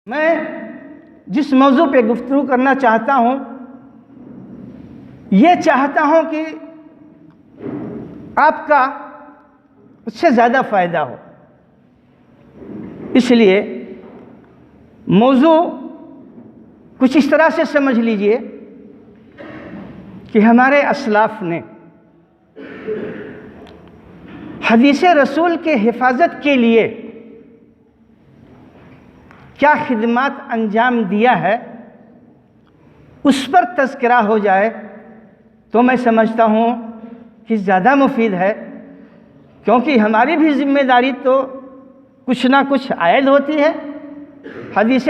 میں جس موضوع پہ گفتگو کرنا چاہتا ہوں یہ چاہتا ہوں کہ آپ کا اس سے زیادہ فائدہ ہو، اس لیے موضوع کچھ اس طرح سے سمجھ لیجئے کہ ہمارے اسلاف نے حدیث رسول کے حفاظت کے لیے کیا خدمات انجام دیا ہے، اس پر تذکرہ ہو جائے تو میں سمجھتا ہوں کہ زیادہ مفید ہے، کیونکہ ہماری بھی ذمہ داری تو کچھ نہ کچھ عائد ہوتی ہے حدیث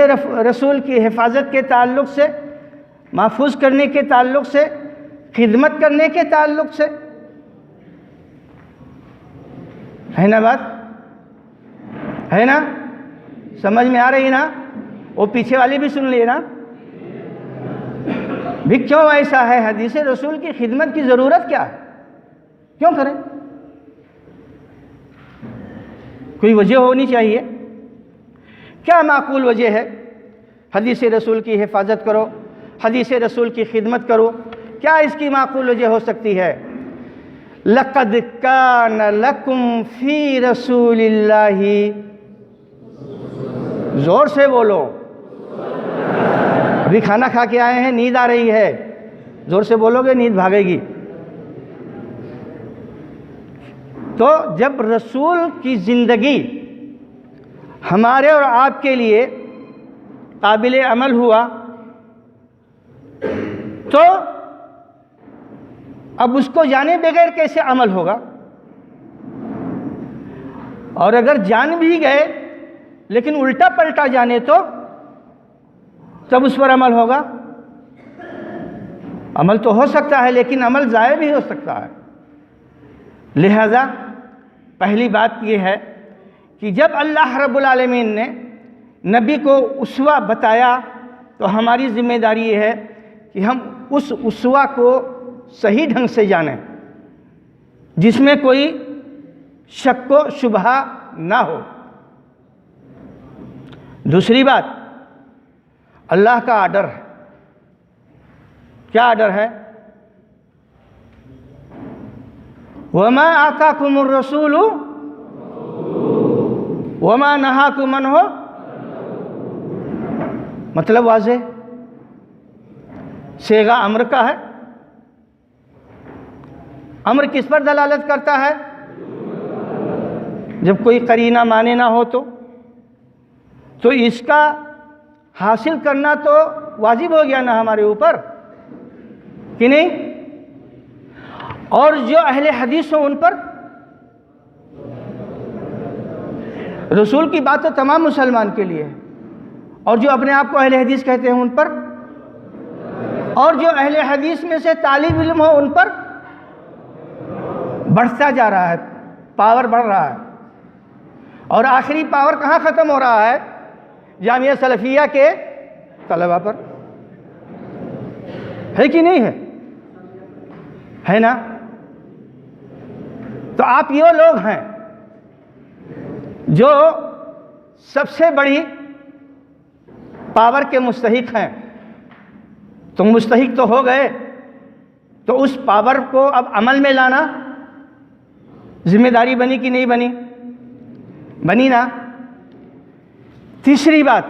رسول کی حفاظت کے تعلق سے، محفوظ کرنے کے تعلق سے، خدمت کرنے کے تعلق سے، ہے نا بات؟ ہے نا؟ سمجھ میں آ رہی نا؟ وہ پیچھے والی بھی سن لیے نا؟ بھی کیوں ایسا ہے؟ حدیث رسول کی خدمت کی ضرورت کیا ہے؟ کیوں کریں؟ کوئی وجہ ہونی چاہیے۔ کیا معقول وجہ ہے حدیث رسول کی حفاظت کرو، حدیث رسول کی خدمت کرو؟ کیا اس کی معقول وجہ ہو سکتی ہے؟ لَقَدْ كَانَ لَكُمْ فِي رَسُولِ اللَّهِ، زور سے بولو، ابھی کھانا کھا کے آئے ہیں، نیند آ رہی ہے، زور سے بولو گے نیند بھاگے گی۔ تو جب رسول کی زندگی ہمارے اور آپ کے لیے قابل عمل ہوا تو اب اس کو جانے بغیر کیسے عمل ہوگا؟ اور اگر جان بھی گئے لیکن الٹا پلٹا جانے تو تب اس پر عمل ہوگا؟ عمل تو ہو سکتا ہے لیکن عمل ضائع بھی ہو سکتا ہے۔ لہذا پہلی بات یہ ہے کہ جب اللہ رب العالمین نے نبی کو اسوہ بتایا تو ہماری ذمہ داری یہ ہے کہ ہم اس اسوہ کو صحیح ڈھنگ سے جانیں، جس میں کوئی شک و شبہ نہ ہو۔ دوسری بات، اللہ کا آرڈر ہے۔ کیا آرڈر ہے؟ وَمَا آتَاكُمُ الرَّسُولُ وَمَا نَهَاكُمْ عَنْهُ، مطلب واضح، صیغہ امر کا ہے۔ امر کس پر دلالت کرتا ہے؟ جب کوئی قرینہ مانے نہ ہو تو اس کا حاصل کرنا تو واجب ہو گیا نا ہمارے اوپر، کہ نہیں؟ اور جو اہل حدیث ہوں ان پر، رسول کی بات تو تمام مسلمان کے لیے ہے، اور جو اپنے آپ کو اہل حدیث کہتے ہیں ان پر، اور جو اہل حدیث میں سے طالب علم ہو ان پر بڑھتا جا رہا ہے، پاور بڑھ رہا ہے۔ اور آخری پاور کہاں ختم ہو رہا ہے؟ جامعہ سلفیہ کے طلبہ پر، ہے کہ نہیں ہے؟ ہے نا؟ تو آپ یہ لوگ ہیں جو سب سے بڑی پاور کے مستحق ہیں۔ تو مستحق تو ہو گئے، تو اس پاور کو اب عمل میں لانا ذمہ داری بنی کہ نہیں بنی؟ بنی نا؟ تیسری بات،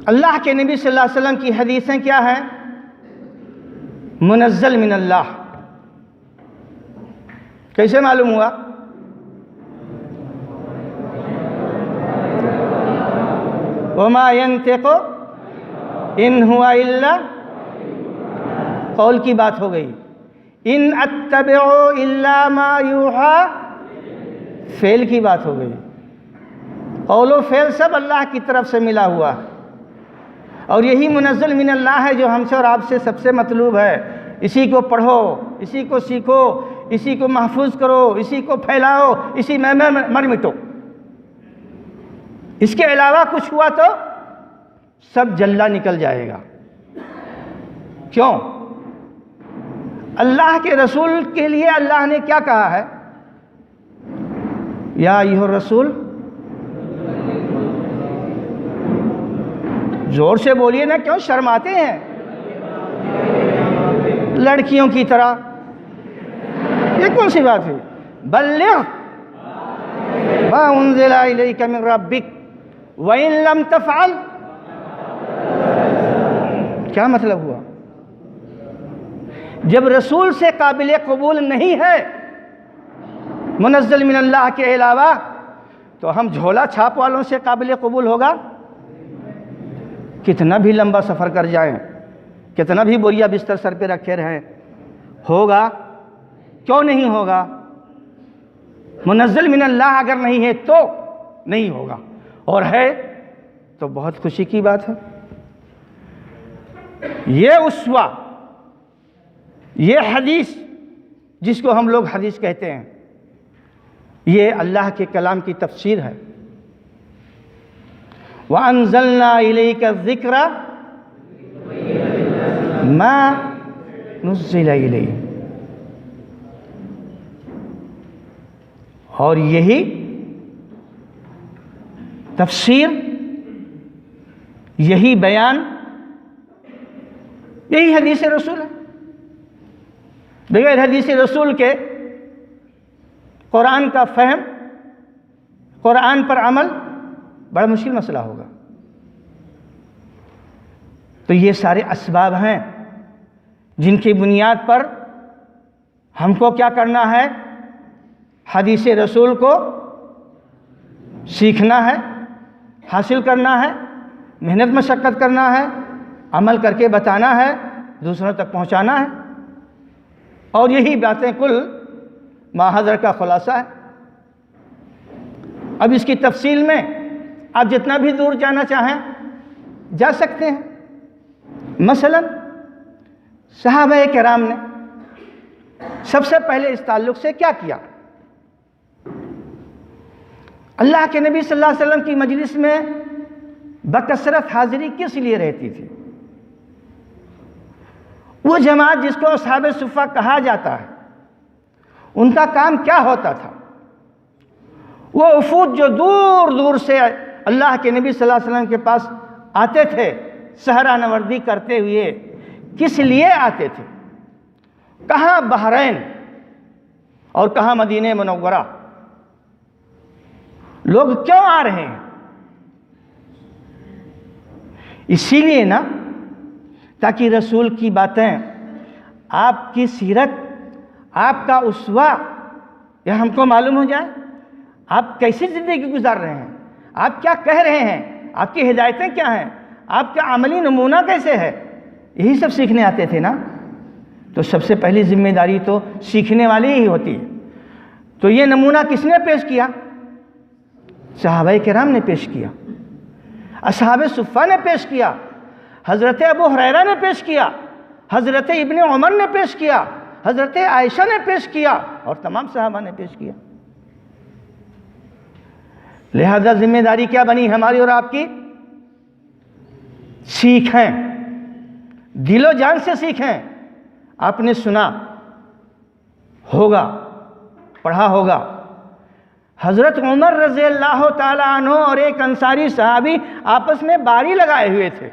اللہ کے نبی صلی اللہ علیہ وسلم کی حدیثیں کیا ہیں؟ منزل من اللہ۔ کیسے معلوم ہوا؟ وما ينطق ان هو الا، قول کی بات ہو گئی، ان اتبع الا ما یوحى، فعل کی بات ہو گئی۔ قول و فعل سب اللہ کی طرف سے ملا ہوا ہے، اور یہی منزل من اللہ ہے جو ہم سے اور آپ سے سب سے مطلوب ہے۔ اسی کو پڑھو، اسی کو سیکھو، اسی کو محفوظ کرو، اسی کو پھیلاؤ، اسی میں مر مٹو۔ اس کے علاوہ کچھ ہوا تو سب جلہ نکل جائے گا۔ کیوں؟ اللہ کے رسول کے لیے اللہ نے کیا کہا ہے؟ یا ایھا الرسول زور سے بولیے نا، کیوں شرماتے ہیں لڑکیوں کی طرح؟ یہ کون سی بات ہے؟ بلغ ما انزل الیک من ربک وان لم تفعل، کیا مطلب ہوا؟ جب رسول سے قابل قبول نہیں ہے منزل من اللہ کے علاوہ، تو ہم جھولا چھاپ والوں سے قابل قبول ہوگا؟ کتنا بھی لمبا سفر کر جائیں، کتنا بھی بوریا بستر سر پہ رکھے رہیں، ہوگا؟ کیوں نہیں ہوگا؟ منزل من اللہ اگر نہیں ہے تو نہیں ہوگا، اور ہے تو بہت خوشی کی بات ہے۔ یہ اسوہ، یہ حدیث جس کو ہم لوگ حدیث کہتے ہیں، یہ اللہ کے کلام کی تفسیر ہے۔ وَأَنزَلْنَا إِلَيْكَ الذِّكْرَ مَا نُزِّلَ إِلَيْهِ، اور یہی تفسیر، یہی بیان، یہی حدیث رسول ہے۔ بغیر حدیث رسول کے قرآن کا فہم، قرآن پر عمل بڑا مشکل مسئلہ ہوگا۔ تو یہ سارے اسباب ہیں جن کی بنیاد پر ہم کو کیا کرنا ہے؟ حدیث رسول کو سیکھنا ہے، حاصل کرنا ہے، محنت مشقت کرنا ہے، عمل کر کے بتانا ہے، دوسروں تک پہنچانا ہے، اور یہی باتیں کل ماحضر کا خلاصہ ہے۔ اب اس کی تفصیل میں آپ جتنا بھی دور جانا چاہیں جا سکتے ہیں۔ مثلا صحابہ کرام نے سب سے پہلے اس تعلق سے کیا کیا؟ اللہ کے نبی صلی اللہ علیہ وسلم کی مجلس میں بکثرت حاضری کس لیے رہتی تھی؟ وہ جماعت جس کو اصحاب صفہ کہا جاتا ہے، ان کا کام کیا ہوتا تھا؟ وہ وفود جو دور دور سے اللہ کے نبی صلی اللہ علیہ وسلم کے پاس آتے تھے صحرا نوردی کرتے ہوئے، کس لیے آتے تھے؟ کہاں بحرین اور کہاں مدینہ منورہ؟ لوگ کیوں آ رہے ہیں؟ اسی لیے نا، تاکہ رسول کی باتیں، آپ کی سیرت، آپ کا اسوہ یہ ہم کو معلوم ہو جائے۔ آپ کیسی زندگی گزار رہے ہیں، آپ کیا کہہ رہے ہیں، آپ کی ہدایتیں کیا ہیں، آپ کا عملی نمونہ کیسے ہے، یہی سب سیکھنے آتے تھے نا۔ تو سب سے پہلی ذمہ داری تو سیکھنے والی ہی ہوتی ہے۔ تو یہ نمونہ کس نے پیش کیا؟ صحابہ کرام نے پیش کیا، اصحاب صفہ نے پیش کیا، حضرت ابو ہریرہ نے پیش کیا، حضرت ابن عمر نے پیش کیا، حضرت عائشہ نے پیش کیا، اور تمام صحابہ نے پیش کیا۔ لہذا ذمہ داری کیا بنی ہماری اور آپ کی؟ سیکھیں، دل و جان سے سیکھیں۔ آپ نے سنا ہوگا، پڑھا ہوگا، حضرت عمر رضی اللہ تعالیٰ عنہ اور ایک انصاری صحابی آپس میں باری لگائے ہوئے تھے۔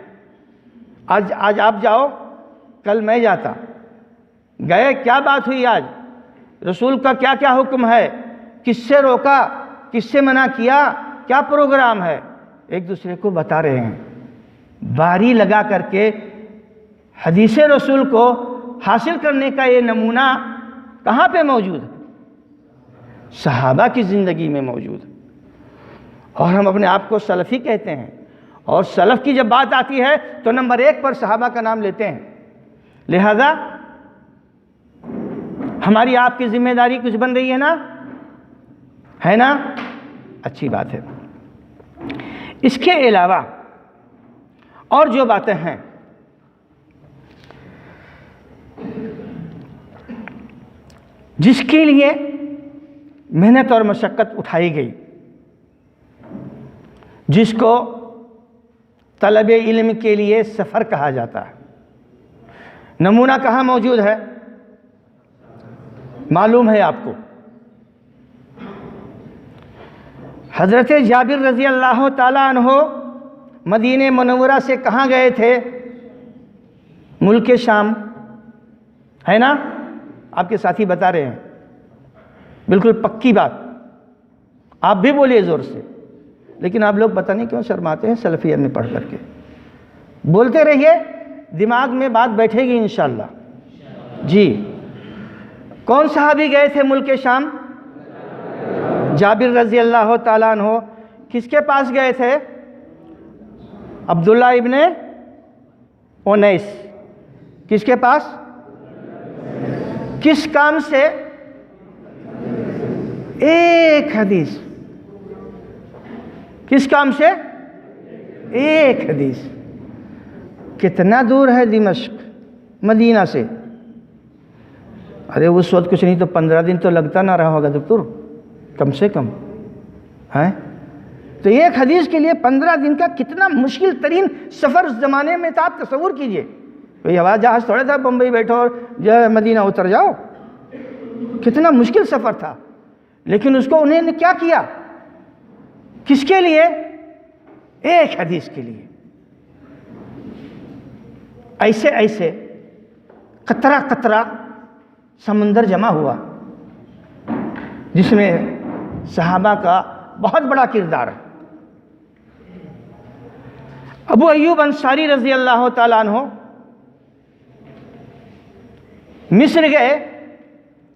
آج آپ جاؤ، کل میں جاتا، گئے، کیا بات ہوئی آج؟ رسول کا کیا کیا حکم ہے؟ کس سے روکا، کس سے منع کیا، کیا پروگرام ہے؟ ایک دوسرے کو بتا رہے ہیں۔ باری لگا کر کے حدیث رسول کو حاصل کرنے کا یہ نمونہ کہاں پہ موجود ہے؟ صحابہ کی زندگی میں موجود ہے۔ اور ہم اپنے آپ کو سلفی کہتے ہیں، اور سلف کی جب بات آتی ہے تو نمبر 1 پر صحابہ کا نام لیتے ہیں۔ لہذا ہماری آپ کی ذمہ داری کچھ بن رہی ہے نا، ہے نا؟ اچھی بات ہے۔ اس کے علاوہ اور جو باتیں ہیں، جس کے لیے محنت اور مشقت اٹھائی گئی، جس کو طلب علم کے لیے سفر کہا جاتا ہے، نمونہ کہاں موجود ہے؟ معلوم ہے آپ کو، حضرت جابر رضی اللہ تعالیٰ عنہ مدینہ منورہ سے کہاں گئے تھے؟ ملک شام، ہے نا؟ آپ کے ساتھی بتا رہے ہیں، بالکل پکی بات، آپ بھی بولیے زور سے، لیکن آپ لوگ پتہ نہیں کیوں شرماتے ہیں سلفیت میں پڑھ کر کے۔ بولتے رہیے، دماغ میں بات بیٹھے گی انشاءاللہ۔ جی، کون صحابی گئے تھے ملک شام؟ جابر رضی اللہ تعالیٰ عنہ۔ کس کے پاس گئے تھے؟ عبداللہ ابن انیس۔ کس کے پاس؟ کس کام سے؟ ایک حدیث۔ کس کام سے؟ ایک حدیث۔ کتنا دور ہے دمشق مدینہ سے؟ ارے اس وقت کچھ نہیں تو 15 دن تو لگتا نہ رہا ہوگا دکتور، کم سے کم ہے۔ تو ایک حدیث کے لیے 15 دن کا کتنا مشکل ترین سفر اس زمانے میں تھا، آپ تصور کیجئے۔ کوئی ہوائی جہاز تھوڑا تھا بمبئی بیٹھو اور مدینہ اتر جاؤ، کتنا مشکل سفر تھا، لیکن اس کو انہیں نے کیا کیا؟ کس کے لیے؟ ایک حدیث کے لیے۔ ایسے ایسے قطرہ قطرہ سمندر جمع ہوا، جس میں صحابہ کا بہت بڑا کردار ہے۔ ابو ایوب انصاری رضی اللہ تعالیٰ عنہ مصر گئے،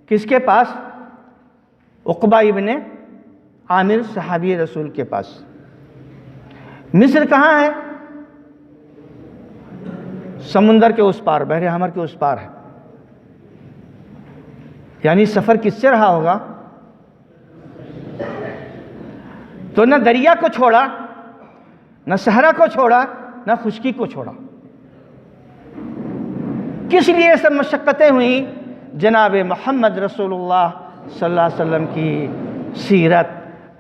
کس کے پاس؟ عقبہ ابن عامر صحابی رسول کے پاس۔ مصر کہاں ہے؟ سمندر کے اس پار، بحر احمر کے اس پار ہے۔ یعنی سفر کس سے رہا ہوگا؟ تو نہ دریا کو چھوڑا، نہ صحرا کو چھوڑا، نہ خشکی کو چھوڑا۔ کس لیے سب مشقتیں ہوئیں؟ جناب محمد رسول اللہ صلی اللہ علیہ وسلم کی سیرت،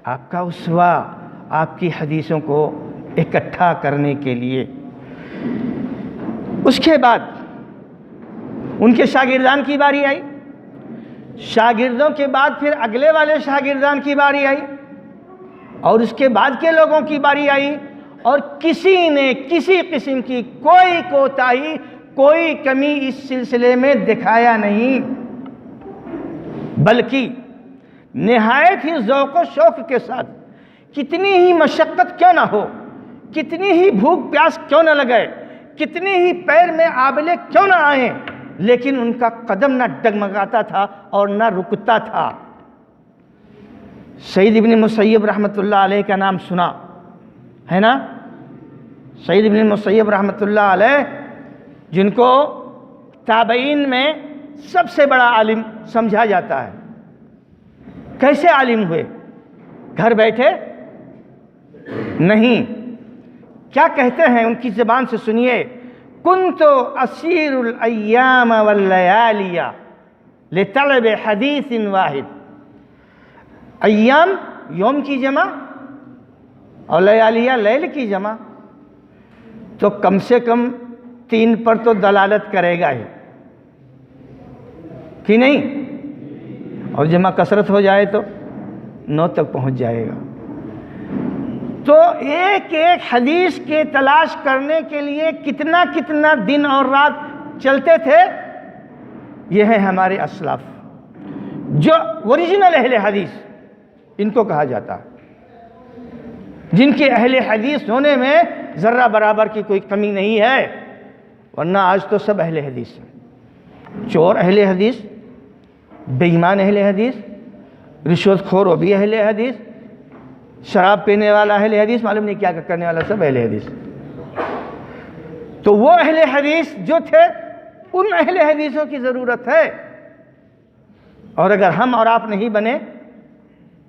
آپ کا اسوہ، آپ کی حدیثوں کو اکٹھا کرنے کے لیے۔ اس کے بعد ان کے شاگردان کی باری آئی، شاگردوں کے بعد پھر اگلے والے شاگردان کی باری آئی، اور اس کے بعد کے لوگوں کی باری آئی، اور کسی نے کسی قسم کی کوئی کوتاہی، کوئی کمی اس سلسلے میں دکھایا نہیں، بلکہ نہایت ہی ذوق و شوق کے ساتھ، کتنی ہی مشقت کیوں نہ ہو، کتنی ہی بھوک پیاس کیوں نہ لگے، کتنی ہی پیر میں آبلے کیوں نہ آئیں، لیکن ان کا قدم نہ ڈگمگاتا تھا اور نہ رکتا تھا۔ سعید ابن مسیب رحمۃ اللہ علیہ کا نام سنا ہے نا؟ سعید ابن مسیب رحمۃ اللہ علیہ، جن کو تابعین میں سب سے بڑا عالم سمجھا جاتا ہے۔ کیسے عالم ہوئے؟ گھر بیٹھے نہیں، کیا کہتے ہیں ان کی زبان سے سنیے۔ کنت اسیر الایام واللیالی لطلب حدیث واحد۔ ایام یوم کی جمع اور لیالیہ لیل کی جمع، تو کم سے کم 3 پر تو دلالت کرے گا ہی کہ نہیں، اور جمع کثرت ہو جائے تو 9 تک پہنچ جائے گا۔ تو ایک ایک حدیث کے تلاش کرنے کے لیے کتنا کتنا دن اور رات چلتے تھے۔ یہ ہیں ہمارے اسلاف، جو اوریجنل اہل حدیث ان کو کہا جاتا ہے، جن کے اہل حدیث ہونے میں ذرہ برابر کی کوئی کمی نہیں ہے، ورنہ آج تو سب اہل حدیث ہیں۔ چور اہل حدیث، بے ایمان اہل حدیث، رشوت خور وہ بھی اہل حدیث، شراب پینے والا اہل حدیث، معلوم نہیں کیا کرنے والا، سب اہل حدیث۔ تو وہ اہل حدیث جو تھے، ان اہل حدیثوں کی ضرورت ہے، اور اگر ہم اور آپ نہیں بنے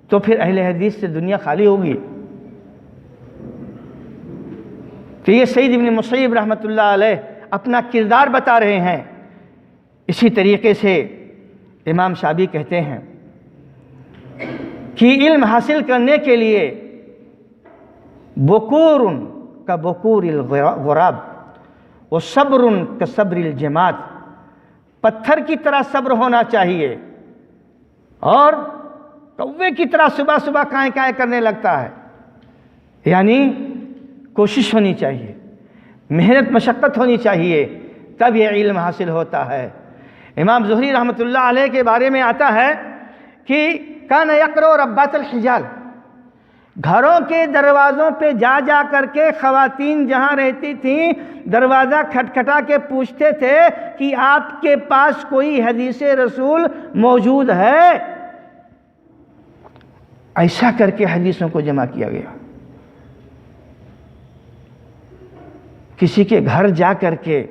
تو پھر اہل حدیث سے دنیا خالی ہوگی۔ تو یہ سعید ابن مسیب رحمۃ اللہ علیہ اپنا کردار بتا رہے ہیں۔ اسی طریقے سے امام شافعی کہتے ہیں کہ علم حاصل کرنے کے لیے بکور کا بکور الغراب و صبر کا صبر الجماد، پتھر کی طرح صبر ہونا چاہیے، اور کوے کی طرح صبح صبح کائیں کائیں کرنے لگتا ہے، یعنی کوشش ہونی چاہیے، محنت مشقت ہونی چاہیے، تب یہ علم حاصل ہوتا ہے۔ امام زہری رحمۃ اللہ علیہ کے بارے میں آتا ہے کہ کان یقرأ ربات الحجال، گھروں کے دروازوں پہ جا جا کر کے خواتین جہاں رہتی تھیں دروازہ کھٹکھٹا کے پوچھتے تھے کہ آپ کے پاس کوئی حدیث رسول موجود ہے؟ ایسا کر کے حدیثوں کو جمع کیا گیا۔ کسی کے گھر جا کر کے،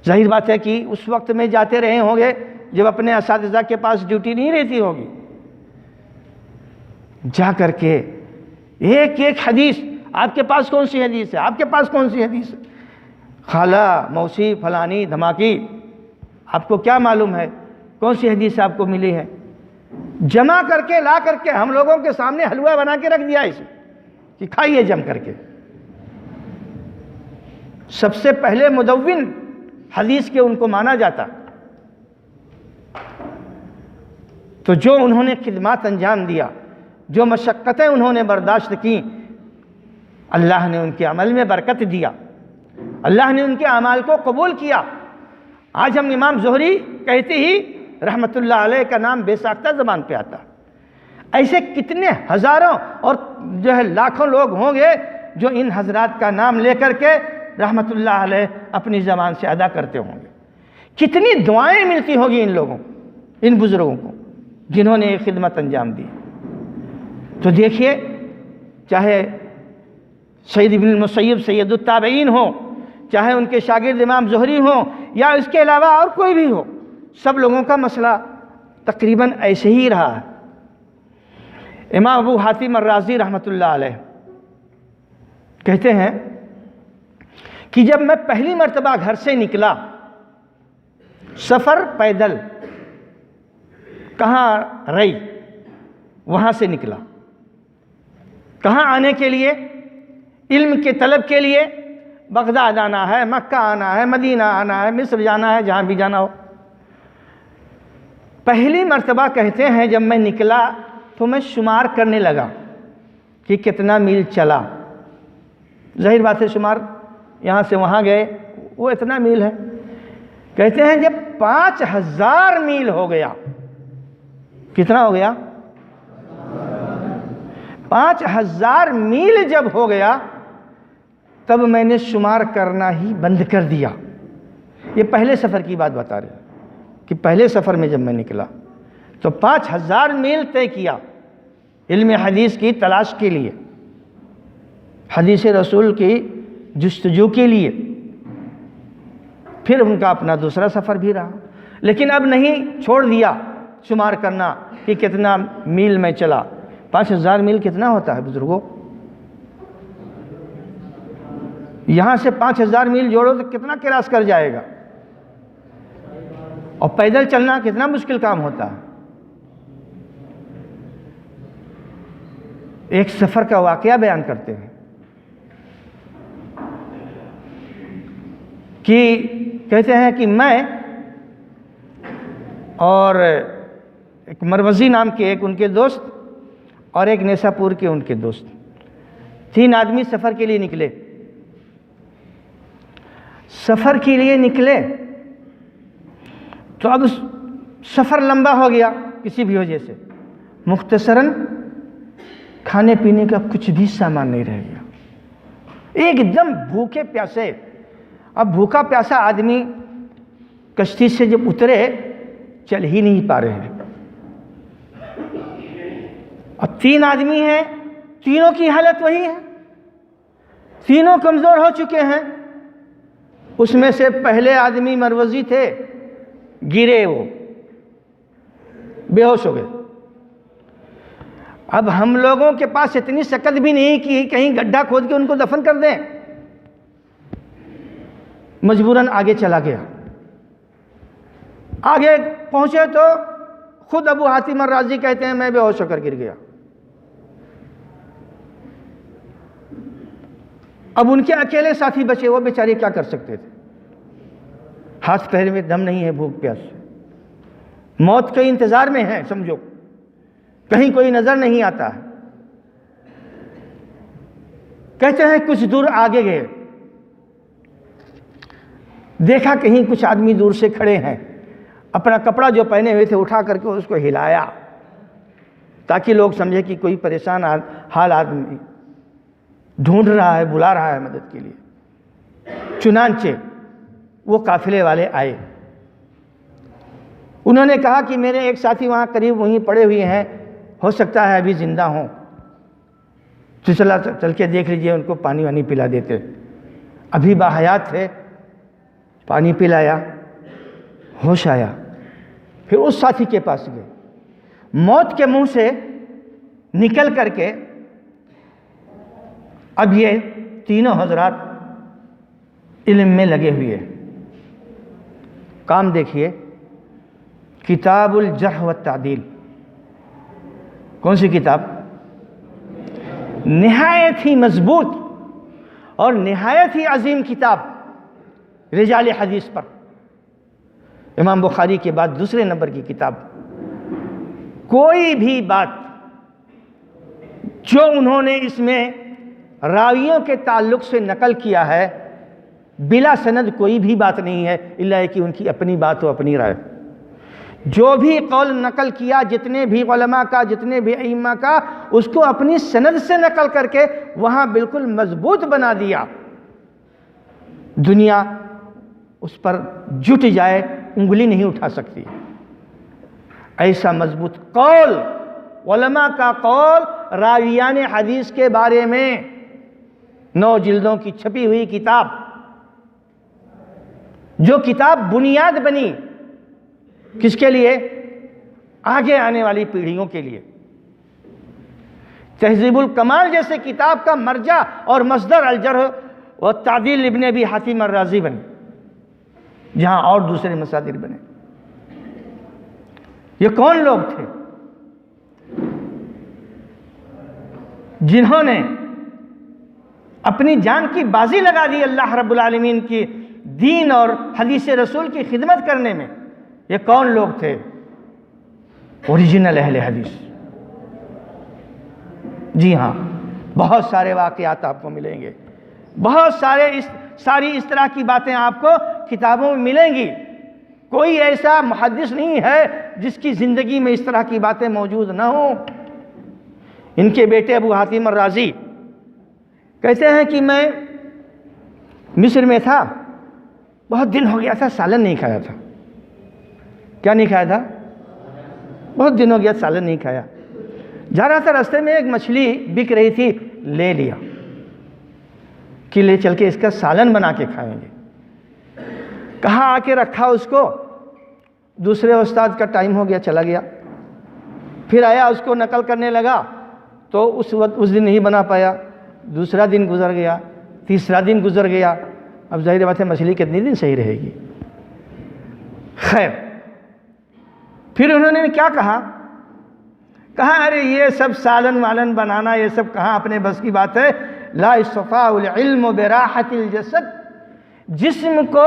ظاہر بات ہے کہ اس وقت میں جاتے رہے ہوں گے جب اپنے اساتذہ کے پاس ڈیوٹی نہیں رہتی ہوگی، جا کر کے ایک ایک حدیث، آپ کے پاس کون سی حدیث ہے، آپ کے پاس کون سی حدیث ہے، خالہ موسی فلانی دھماکی، آپ کو کیا معلوم ہے کون سی حدیث آپ کو ملی ہے؟ جمع کر کے لا کر کے ہم لوگوں کے سامنے حلوہ بنا کے رکھ دیا اسے کہ کھائیے جم کر کے۔ سب سے پہلے مدون حدیث کے ان کو مانا جاتا۔ تو جو انہوں نے خدمات انجام دیا، جو مشقتیں انہوں نے برداشت کی، اللہ نے ان کے عمل میں برکت دیا، اللہ نے ان کے اعمال کو قبول کیا۔ آج ہم امام زہری کہتے ہی رحمت اللہ علیہ کا نام بے ساختہ زبان پہ آتا۔ ایسے کتنے ہزاروں اور جو ہے لاکھوں لوگ ہوں گے جو ان حضرات کا نام لے کر کے رحمت اللہ علیہ اپنی زبان سے ادا کرتے ہوں گے۔ کتنی دعائیں ملتی ہوگی ان لوگوں، ان بزرگوں کو جنہوں نے یہ خدمت انجام دی۔ تو دیکھیے، چاہے سید ابن المسیب سید التابعین ہو، چاہے ان کے شاگرد امام زہری ہوں، یا اس کے علاوہ اور کوئی بھی ہو، سب لوگوں کا مسئلہ تقریباً ایسے ہی رہا ہے۔ امام ابو حاتم الرازی رحمۃ اللہ علیہ کہتے ہیں کہ جب میں پہلی مرتبہ گھر سے نکلا، سفر پیدل، کہاں رئی، وہاں سے نکلا، کہاں آنے کے لیے؟ علم کے طلب کے لیے۔ بغداد آنا ہے، مکہ آنا ہے، مدینہ آنا ہے، مصر جانا ہے، جہاں بھی جانا ہو۔ پہلی مرتبہ کہتے ہیں جب میں نکلا تو میں شمار کرنے لگا کہ کتنا میل چلا۔ ظاہر بات ہے، شمار یہاں سے وہاں گئے، وہ اتنا میل ہے۔ کہتے ہیں جب 5000 میل ہو گیا، کتنا ہو گیا؟ 5000 میل جب ہو گیا تب میں نے شمار کرنا ہی بند کر دیا۔ یہ پہلے سفر کی بات بتا رہے کہ پہلے سفر میں جب میں نکلا تو 5000 میل طے کیا علم حدیث کی تلاش کے لیے، حدیث رسول کی جستجو کے لیے۔ پھر ان کا اپنا دوسرا سفر بھی رہا، لیکن اب نہیں چھوڑ دیا شمار کرنا کہ کتنا میل میں چلا۔ 5000 میل کتنا ہوتا ہے بزرگوں؟ یہاں سے 5000 میل جوڑو تو کتنا کراس کر جائے گا، اور پیدل چلنا کتنا مشکل کام ہوتا ہے۔ ایک سفر کا واقعہ بیان کرتے ہیں کہ کہتے ہیں کہ میں اور ایک مروزی نام کے ایک ان کے دوست اور ایک نیساپور کے ان کے دوست، 3 آدمی سفر کے لیے نکلے۔ سفر کے لیے نکلے تو اب سفر لمبا ہو گیا کسی بھی وجہ سے، مختصراً کھانے پینے کا کچھ بھی سامان نہیں رہ گیا، ایک دم بھوکے پیاسے۔ اب بھوکا پیاسا آدمی کشتی سے جب اترے چل ہی نہیں پا رہے ہیں۔ اب 3 آدمی ہیں، تینوں کی حالت وہی ہے، تینوں کمزور ہو چکے ہیں۔ اس میں سے پہلے آدمی مروزی تھے، گرے، وہ بے ہوش ہو گئے۔ اب ہم لوگوں کے پاس اتنی شکت بھی نہیں کہ کہیں گڈھا کھود کے ان کو دفن کر دیں، مجبوراً آگے چلا گیا۔ آگے پہنچے تو خود ابو حاتم الرازی کہتے ہیں میں بے ہوش ہو کر گر گیا۔ اب ان کے اکیلے ساتھی بچے، وہ بیچارے کیا کر سکتے تھے؟ ہاتھ پیر میں دم نہیں ہے، بھوک پیاس، موت کے انتظار میں ہے، سمجھو کہیں کوئی نظر نہیں آتا ہے۔ کہتے ہیں کچھ دور آگے گئے، دیکھا کہیں کچھ آدمی دور سے کھڑے ہیں، اپنا کپڑا جو پہنے ہوئے تھے اٹھا کر کے اس کو ہلایا تاکہ لوگ سمجھے کہ کوئی پریشان حال آدمی ڈھونڈ رہا ہے، بلا رہا ہے مدد کے لیے۔ چنانچہ وہ قافلے والے آئے، انہوں نے کہا کہ میرے ایک ساتھی وہاں قریب وہیں پڑے ہوئے ہیں، ہو سکتا ہے ابھی زندہ ہوں، تو چل کے دیکھ لیجئے، ان کو پانی وانی پلا دیتے۔ ابھی باحیات تھے، پانی پلایا، ہوش آیا، پھر اس ساتھی کے پاس گئے، موت کے منہ سے نکل کر کے اب یہ تینوں حضرات علم میں لگے ہوئے۔ کام دیکھیے، کتاب الجرح والتعدیل، کون سی کتاب؟ نہایت ہی مضبوط اور نہایت ہی عظیم کتاب رجال حدیث پر، امام بخاری کے بعد دوسرے نمبر کی کتاب۔ کوئی بھی بات جو انہوں نے اس میں راویوں کے تعلق سے نقل کیا ہے، بلا سند کوئی بھی بات نہیں ہے الا کہ ان کی اپنی بات ہو، اپنی رائے۔ جو بھی قول نقل کیا، جتنے بھی علماء کا، جتنے بھی ائمہ کا، اس کو اپنی سند سے نقل کر کے وہاں بالکل مضبوط بنا دیا۔ دنیا اس پر جٹ جائے، انگلی نہیں اٹھا سکتی۔ ایسا مضبوط قول، علماء کا قول راویان حدیث کے بارے میں، 9 جلدوں کی چھپی ہوئی کتاب، جو کتاب بنیاد بنی کس کے لیے؟ آگے آنے والی پیڑھیوں کے لیے۔ تہذیب الکمال جیسے کتاب کا مرجع اور مصدر الجرح والتعدیل ابن ابی حاتم الرازی بنے، جہاں اور دوسرے مصادر بنے۔ یہ کون لوگ تھے جنہوں نے اپنی جان کی بازی لگا دی اللہ رب العالمین کی دین اور حدیث رسول کی خدمت کرنے میں؟ یہ کون لوگ تھے؟ اوریجنل اہل حدیث۔ جی ہاں، بہت سارے واقعات آپ کو ملیں گے، بہت ساری اس طرح کی باتیں آپ کو کتابوں میں ملیں گی۔ کوئی ایسا محدث نہیں ہے جس کی زندگی میں اس طرح کی باتیں موجود نہ ہوں۔ ان کے بیٹے ابو حاتم الرازی کہتے ہیں کہ میں مصر میں تھا، بہت دن ہو گیا تھا سالن نہیں کھایا تھا۔ کیا نہیں کھایا تھا؟ بہت دن ہو گیا سالن نہیں کھایا۔ جا رہا تھا، راستے میں ایک مچھلی بک رہی تھی، لے لیا کہ لے چل کے اس کا سالن بنا کے کھائیں گے۔ کہاں آ کے رکھا اس کو، دوسرے استاد کا ٹائم ہو گیا، چلا گیا۔ پھر آیا، اس کو نقل کرنے لگا تو اس دن نہیں بنا پایا، دوسرا دن گزر گیا، تیسرا دن گزر گیا۔ اب ظاہر بات ہے مچھلی کتنی دن صحیح رہے گی؟ خیر، پھر انہوں نے کیا کہا ارے یہ سب سالن والن بنانا، یہ سب کہاں اپنے بس کی بات ہے۔ لا يستطاع العلم براحة الجسد، جسم کو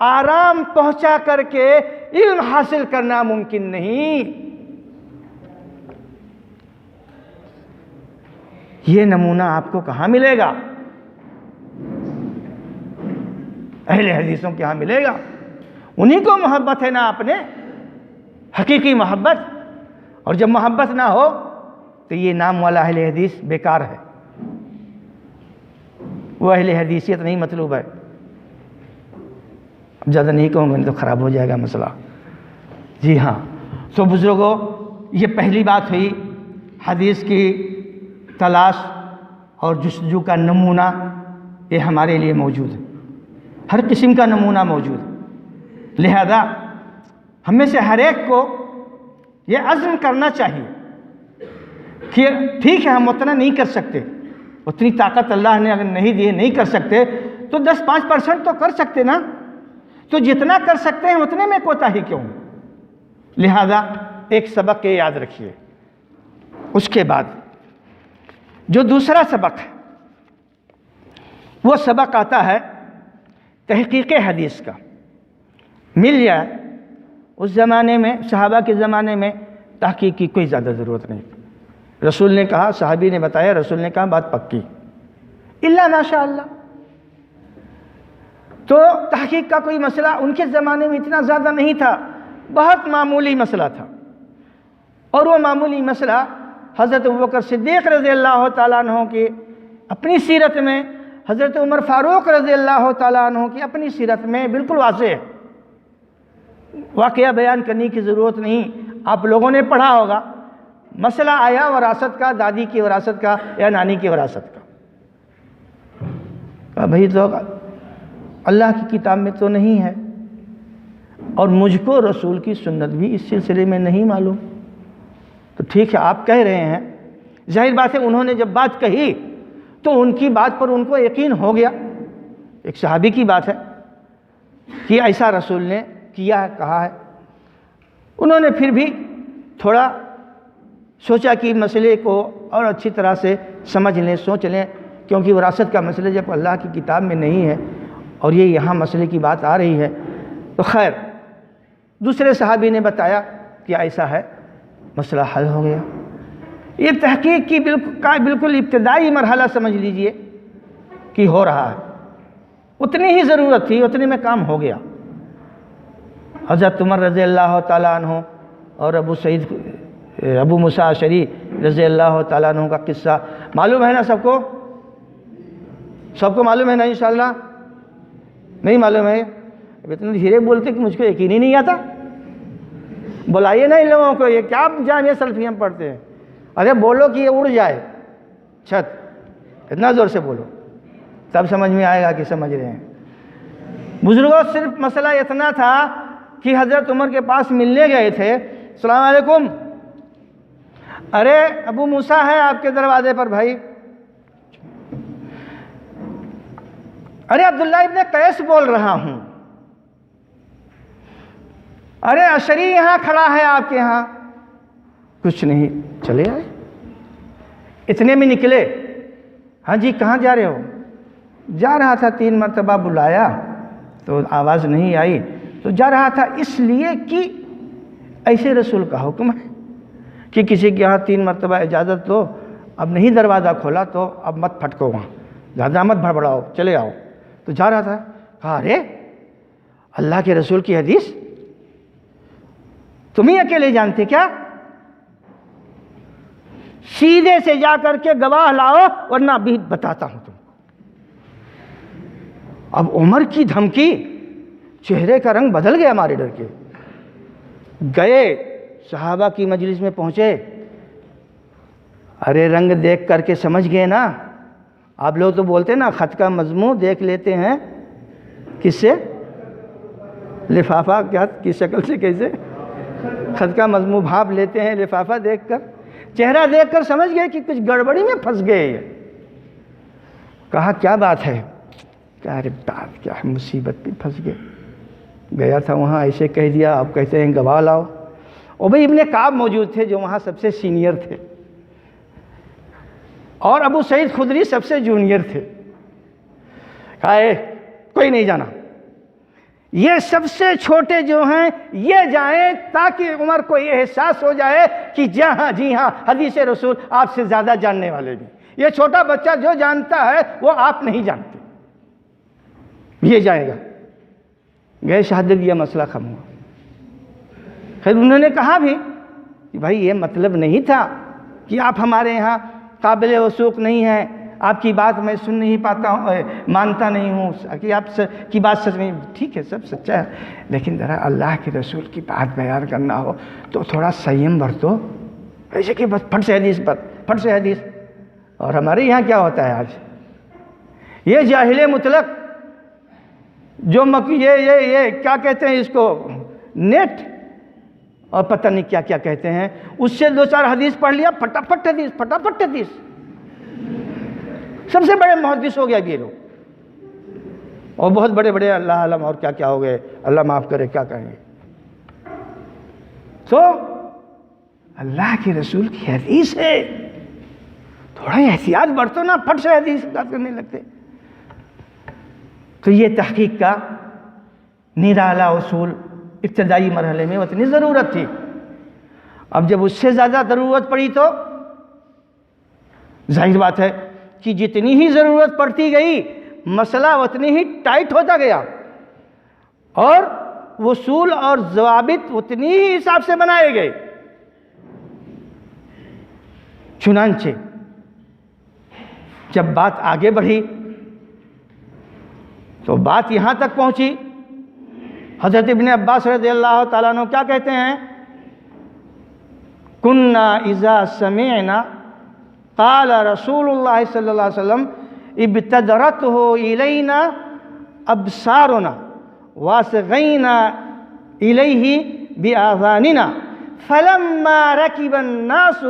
آرام پہنچا کر کے علم حاصل کرنا ممکن نہیں۔ یہ نمونہ آپ کو کہاں ملے گا؟ اہل حدیثوں کے ہاں ملے گا۔ انہی کو محبت ہے نا اپنے، حقیقی محبت۔ اور جب محبت نہ ہو تو یہ نام والا اہل حدیث بیکار ہے، وہ اہل حدیثیت نہیں مطلوب ہے۔ اب زیادہ نہیں کہوں گا، نہیں تو خراب ہو جائے گا مسئلہ۔ جی ہاں، تو بزرگوں، یہ پہلی بات ہوئی، حدیث کی تلاش اور جستجو کا نمونہ یہ ہمارے لیے موجود ہے، ہر قسم کا نمونہ موجود ہے۔ لہذا ہم میں سے ہر ایک کو یہ عزم کرنا چاہیے کہ ٹھیک ہے ہم اتنا نہیں کر سکتے، اتنی طاقت اللہ نے اگر نہیں دی، نہیں کر سکتے تو 10-5% تو کر سکتے نا، تو جتنا کر سکتے ہیں اتنے میں کوتاہی کیوں؟ لہذا ایک سبق یہ یاد رکھیے۔ اس کے بعد جو دوسرا سبق ہے وہ سبق آتا ہے تحقیق حدیث کا۔ مل جائے، اس زمانے میں، صحابہ کے زمانے میں تحقیق کی کوئی زیادہ ضرورت نہیں۔ رسول نے کہا، صحابی نے بتایا، رسول نے کہا، بات پکی، الا ماشاء اللہ۔ تو تحقیق کا کوئی مسئلہ ان کے زمانے میں اتنا زیادہ نہیں تھا، بہت معمولی مسئلہ تھا، اور وہ معمولی مسئلہ حضرت ابوبکر صدیق رضی اللہ تعالیٰ عنہ کی اپنی سیرت میں، حضرت عمر فاروق رضی اللہ تعالیٰ عنہ کی اپنی سیرت میں بالکل واضح ہے۔ واقعہ بیان کرنے کی ضرورت نہیں، آپ لوگوں نے پڑھا ہوگا۔ مسئلہ آیا وراثت کا، دادی کی وراثت کا یا نانی کی وراثت کا۔ بھائی تو اللہ کی کتاب میں تو نہیں ہے، اور مجھ کو رسول کی سنت بھی اس سلسلے میں نہیں معلوم۔ تو ٹھیک ہے، آپ کہہ رہے ہیں، ظاہر بات ہے انہوں نے جب بات کہی تو ان کی بات پر ان کو یقین ہو گیا۔ ایک صحابی کی بات ہے کہ ایسا رسول نے کیا ہے، کہا ہے۔ انہوں نے پھر بھی تھوڑا سوچا کہ مسئلے کو اور اچھی طرح سے سمجھ لیں، سوچ لیں، کیونکہ وراثت کا مسئلہ جب اللہ کی کتاب میں نہیں ہے اور یہ یہاں مسئلے کی بات آ رہی ہے تو خیر، دوسرے صحابی نے بتایا کہ ایسا ہے، مسئلہ حل ہو گیا۔ یہ تحقیق کی بالکل ابتدائی مرحلہ سمجھ لیجئے کہ ہو رہا ہے، اتنی ہی ضرورت تھی، اتنے میں کام ہو گیا۔ حضرت عمر رضی اللہ تعالیٰ عنہ اور ابو موسیٰ اشعری رضی اللہ تعالیٰ عنہ کا قصہ معلوم ہے نا سب کو؟ سب کو معلوم ہے نا انشاءاللہ؟ نہیں معلوم ہے؟ اب اتنا دھیرے بولتے کہ مجھ کو یقین ہی نہیں آتا۔ بلائیے نا ان لوگوں کو، یہ کیا جامعہ سلفیہ میں پڑھتے ہیں؟ ارے بولو کہ یہ اڑ جائے چھت، اتنا زور سے بولو، تب سمجھ میں آئے گا کہ سمجھ رہے ہیں۔ بزرگوں صرف مسئلہ اتنا تھا کہ حضرت عمر کے پاس ملنے گئے تھے، السلام علیکم، ارے ابو موسیٰ ہے آپ کے دروازے پر بھائی، ارے عبداللہ ابن قیس بول رہا ہوں، ارے اشعری یہاں کھڑا ہے آپ کے یہاں، کچھ نہیں، چلے آئے۔ اتنے میں نکلے، ہاں جی کہاں جا رہے ہو؟ جا رہا تھا، 3 مرتبہ بلایا تو آواز نہیں آئی، تو جا رہا تھا اس لیے کہ ایسے رسول کا حکم ہے کہ کسی کے یہاں 3 مرتبہ اجازت دو، اب نہیں دروازہ کھولا تو اب مت پھٹکو وہاں، زیادہ مت بڑبڑاؤ، چلے آؤ۔ تو جا رہا تھا، کہا ارے اللہ کے رسول کی حدیث تم ہی اکیلے جانتے کیا؟ سیدھے سے جا کر کے گواہ لاؤ ورنہ بھی بتاتا ہوں تم۔ اب عمر کی دھمکی، چہرے کا رنگ بدل گیا ہمارے ڈر کے۔ گئے صحابہ کی مجلس میں پہنچے، ارے رنگ دیکھ کر کے سمجھ گئے نا، آپ لوگ تو بولتے ہیں نا خط کا مضمون دیکھ لیتے ہیں، کس سے؟ لفافہ کیا کی شکل سے، کیسے؟ خط کا مضمون بھاپ لیتے ہیں لفافہ دیکھ کر، چہرہ دیکھ کر سمجھ گئے کہ کچھ گڑبڑی میں پھنس گئے۔ کہا کیا بات ہے؟ کہا ارے بات کیا ہے، مصیبت بھی پھنس گئے، گیا تھا وہاں ایسے کہہ دیا، آپ کہتے ہیں گواہ لاؤ۔ ابی ابن کعب موجود تھے جو وہاں سب سے سینئر تھے، اور ابو سعید خدری سب سے جونیئر تھے۔ کہا کوئی نہیں جانا، یہ سب سے چھوٹے جو ہیں یہ جائیں تاکہ عمر کو یہ احساس ہو جائے کہ جی ہاں حدیث رسول آپ سے زیادہ جاننے والے بھی، یہ چھوٹا بچہ جو جانتا ہے وہ آپ نہیں جانتے، یہ جائے گا۔ گئے، شہادت دیا، مسئلہ ختم ہوا۔ خیر انہوں نے کہا بھی کہ بھائی یہ مطلب نہیں تھا کہ آپ ہمارے یہاں قابل وثوق نہیں ہیں، آپ کی بات میں سن نہیں پاتا ہوں، مانتا نہیں ہوں کہ آپ کی بات سچ نہیں، ٹھیک ہے سب سچا ہے، لیکن ذرا اللہ کے رسول کی بات بیان کرنا ہو تو تھوڑا سیم برتو، ایسے کہ بس پھٹ سے حدیث پر پھٹ سے حدیث۔ اور ہمارے یہاں کیا ہوتا ہے آج، یہ جاہل مطلق جو یہ کیا کہتے ہیں اس کو، نیٹ اور پتہ نہیں کیا کیا کہتے ہیں، اس سے 2-4 حدیث پڑھ لیا، پھٹافٹ حدیث، پھٹافٹ حدیث، سب سے بڑے محدث ہو گیا یہ لوگ، اور بہت بڑے بڑے اللہ عالم اور کیا کیا ہو گئے، اللہ معاف کرے، کیا کہیں گے۔ تو اللہ کے رسول کی حدیث ہے، تھوڑا احتیاط برتو نا، پھٹ سے حدیث بات کرنے لگتے۔ تو یہ تحقیق کا نرالا اصول ابتدائی مرحلے میں اتنی ضرورت تھی، اب جب اس سے زیادہ ضرورت پڑی تو ظاہر بات ہے کہ جتنی ہی ضرورت پڑتی گئی مسئلہ اتنی ہی ٹائٹ ہوتا گیا اور اصول اور ضوابط اتنی ہی حساب سے بنائے گئے. چنانچہ جب بات آگے بڑھی تو بات یہاں تک پہنچی. حضرت ابن عباس رضی اللہ تعالیٰ عنہ کیا کہتے ہیں؟ کننا اذا سمعنا قال رسول اللہ صلی اللہ علیہ وسلم ابتدرته الینا ابصارنا واصغینا الیہ بآذاننا فلما رکب الناس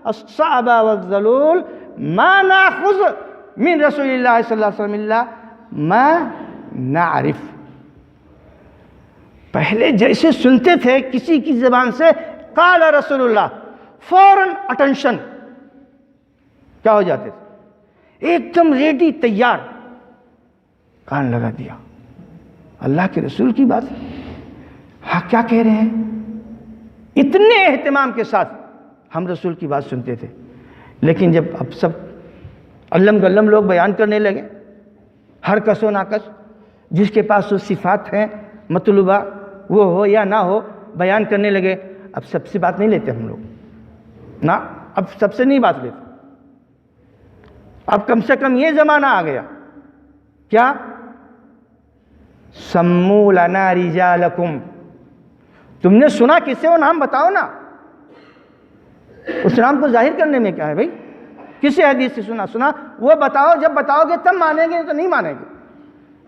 الصعب والذلول ما ناخذ من رسول اللہ صلی اللہ علیہ وسلم الا ما نعرف. پہلے جیسے سنتے تھے کسی کی زبان سے قال رسول اللہ فوراً اٹینشن کیا ہو جاتے تھے، ایک دم ریڈی تیار، کان لگا دیا. اللہ کے رسول کی بات، ہاں کیا کہہ رہے ہیں؟ اتنے اہتمام کے ساتھ ہم رسول کی بات سنتے تھے. لیکن جب اب سب علم گلم لوگ بیان کرنے لگے، ہر کس و ناکس جس کے پاس وہ صفات ہیں مطلوبہ وہ ہو یا نہ ہو بیان کرنے لگے. اب سب سے بات نہیں لیتے ہم لوگ، نہ اب سب سے نہیں بات لیتے. اب کم سے کم یہ زمانہ آ گیا کیا؟ سمو لنا رجالکم، تم نے سنا کس سے وہ نام بتاؤ نا. اس نام کو ظاہر کرنے میں کیا ہے بھائی؟ کسی حدیث سے سنا وہ بتاؤ، جب بتاؤ گے تب مانیں گے، تو نہیں مانیں گے.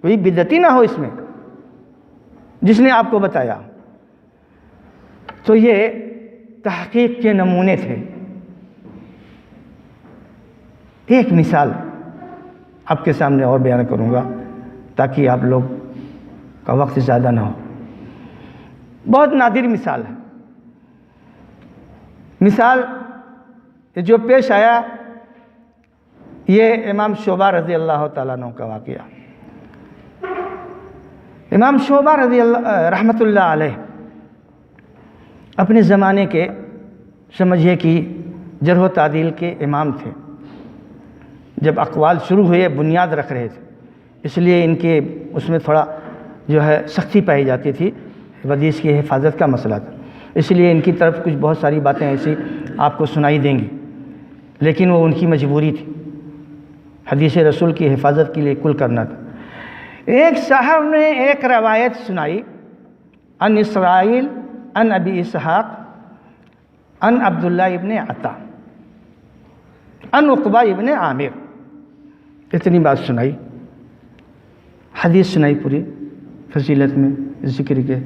کوئی بدعتی نہ ہو اس میں جس نے آپ کو بتایا. تو یہ تحقیق کے نمونے تھے. ایک مثال آپ کے سامنے اور بیان کروں گا تاکہ آپ لوگ کا وقت زیادہ نہ ہو. بہت نادر مثال ہے. مثال جو پیش آیا یہ امام شعبہ رضی اللہ تعالیٰ عنہ کا واقعہ. امام شعبہ رضی اللہ رحمۃ اللہ علیہ اپنے زمانے کے سمجھیے کہ جرح و تعدیل کے امام تھے. جب اقوال شروع ہوئے بنیاد رکھ رہے تھے، اس لیے ان کے اس میں تھوڑا جو ہے سختی پائی جاتی تھی. حدیث کی حفاظت کا مسئلہ تھا، اس لیے ان کی طرف کچھ بہت ساری باتیں ایسی آپ کو سنائی دیں گی، لیکن وہ ان کی مجبوری تھی. حدیث رسول کی حفاظت کے لیے کل کرنا تھا. ایک صاحب نے ایک روایت سنائی ان اسرائیل ان ابی اسحاق ان عبداللہ ابن عطا ان عقبہ ابن عامر. اتنی بات سنائی، حدیث سنائی پوری فضیلت میں ذکر کے.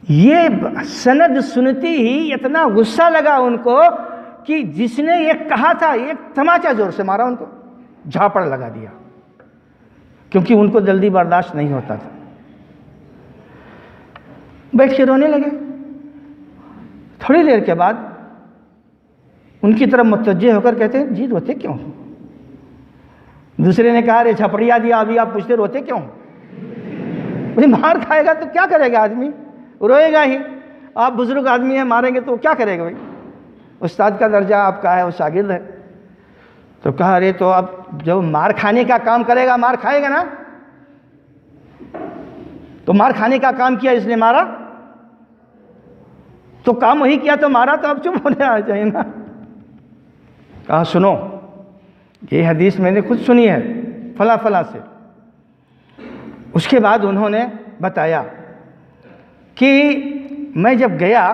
یہ سند سنتی ہی اتنا غصہ لگا ان کو کہ جس نے یہ کہا تھا ایک تماچا زور سے مارا، ان کو جھاپڑ لگا دیا، کیونکہ ان کو جلدی برداشت نہیں ہوتا تھا. بیٹھ کے رونے لگے. تھوڑی دیر کے بعد ان کی طرف متوجہ ہو کر کہتے ہیں جی روتے کیوں؟ دوسرے نے کہا ارے جھپڑیا دیا، ابھی آپ پوچھتے روتے کیوں؟ بھائی مار کھائے گا تو کیا کرے گا آدمی؟ روئے گا ہی. آپ بزرگ آدمی ہیں، ماریں گے تو کیا کرے گا بھائی؟ استاد کا درجہ آپ کا ہے، وہ شاگرد ہے. تو کہا ارے تو اب جو مار کھانے کا کام کرے گا مار کھائے گا نا. تو مار کھانے کا کام کیا اس نے مارا، تو کام وہی کیا تو مارا، تو اب چپ ہونے آ چاہیے نا. کہا سنو یہ حدیث میں نے خود سنی ہے فلاں فلاں سے. اس کے بعد انہوں نے بتایا کہ میں جب گیا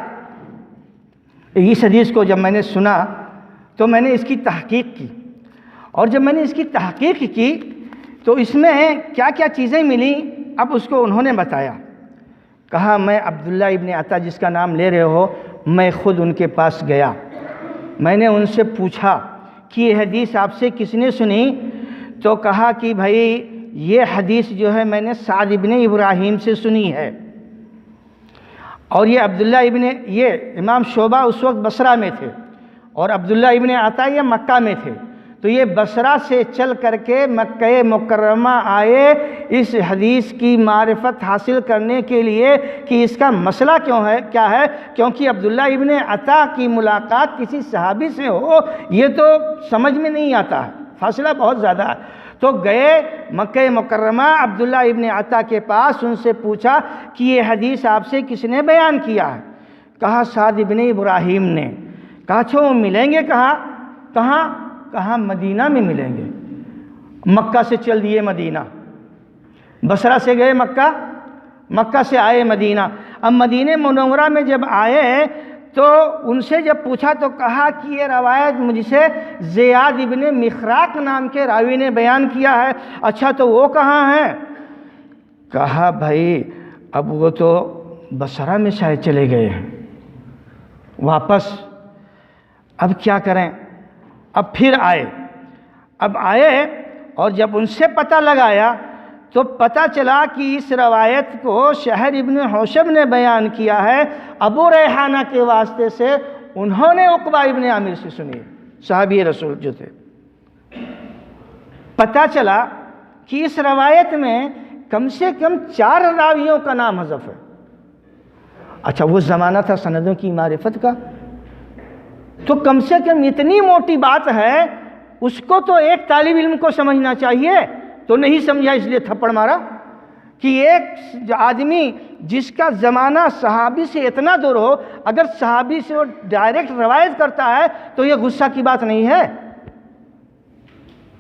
اس حدیث کو جب میں نے سنا تو میں نے اس کی تحقیق کی، اور جب میں نے اس کی تحقیق کی تو اس میں کیا کیا چیزیں ملیں اب اس کو انہوں نے بتایا. کہا میں عبداللہ ابن عطا جس کا نام لے رہے ہو، میں خود ان کے پاس گیا. میں نے ان سے پوچھا کہ یہ حدیث آپ سے کس نے سنی؟ تو کہا کہ بھائی یہ حدیث جو ہے میں نے سعد ابن ابراہیم سے سنی ہے. اور یہ عبداللہ یہ امام شعبہ اس وقت بصرہ میں تھے اور عبداللہ ابن عطا یہ مکہ میں تھے. تو یہ بصرہ سے چل کر کے مکہ مکرمہ آئے، اس حدیث کی معرفت حاصل کرنے کے لیے کہ اس کا مسئلہ کیا ہے، کیونکہ عبداللہ ابن عطا کی ملاقات کسی صحابی سے ہو یہ تو سمجھ میں نہیں آتا ہے، فاصلہ بہت زیادہ ہے۔ تو گئے مکہ مکرمہ عبداللہ ابن عطا کے پاس، ان سے پوچھا کہ یہ حدیث آپ سے کس نے بیان کیا ہے؟ کہا سعد ابن ابراہیم نے۔ کہا اچھا وہ ملیں گے کہاں؟ کہا مدینہ میں ملیں گے۔ مکہ سے چل دیے مدینہ، بصرہ سے گئے مکہ سے آئے مدینہ۔ اب مدینہ منورہ میں جب آئے تو ان سے جب پوچھا تو کہا کہ یہ روایت مجھ سے زیاد ابن مخراق نام کے راوی نے بیان کیا ہے۔ اچھا تو وہ کہاں ہیں؟ کہا بھائی اب وہ تو بصرہ میں شاید چلے گئے ہیں واپس، اب کیا کریں؟ اب پھر آئے اور جب ان سے پتہ لگایا تو پتہ چلا کہ اس روایت کو شہر ابن حوشب نے بیان کیا ہے ابو ریحانہ کے واسطے سے، انہوں نے عقبہ ابن عامر سے سنی، صحابی رسول جو تھے۔ پتہ چلا کہ اس روایت میں کم سے کم 4 راویوں کا نام حذف ہے۔ اچھا وہ زمانہ تھا سندوں کی معرفت کا، تو کم سے کم اتنی موٹی بات ہے اس کو تو ایک طالب علم کو سمجھنا چاہیے، تو نہیں سمجھا اس لیے تھپڑ مارا۔ کہ ایک آدمی جس کا زمانہ صحابی سے اتنا دور ہو، اگر صحابی سے وہ ڈائریکٹ روایت کرتا ہے تو یہ غصہ کی بات نہیں ہے۔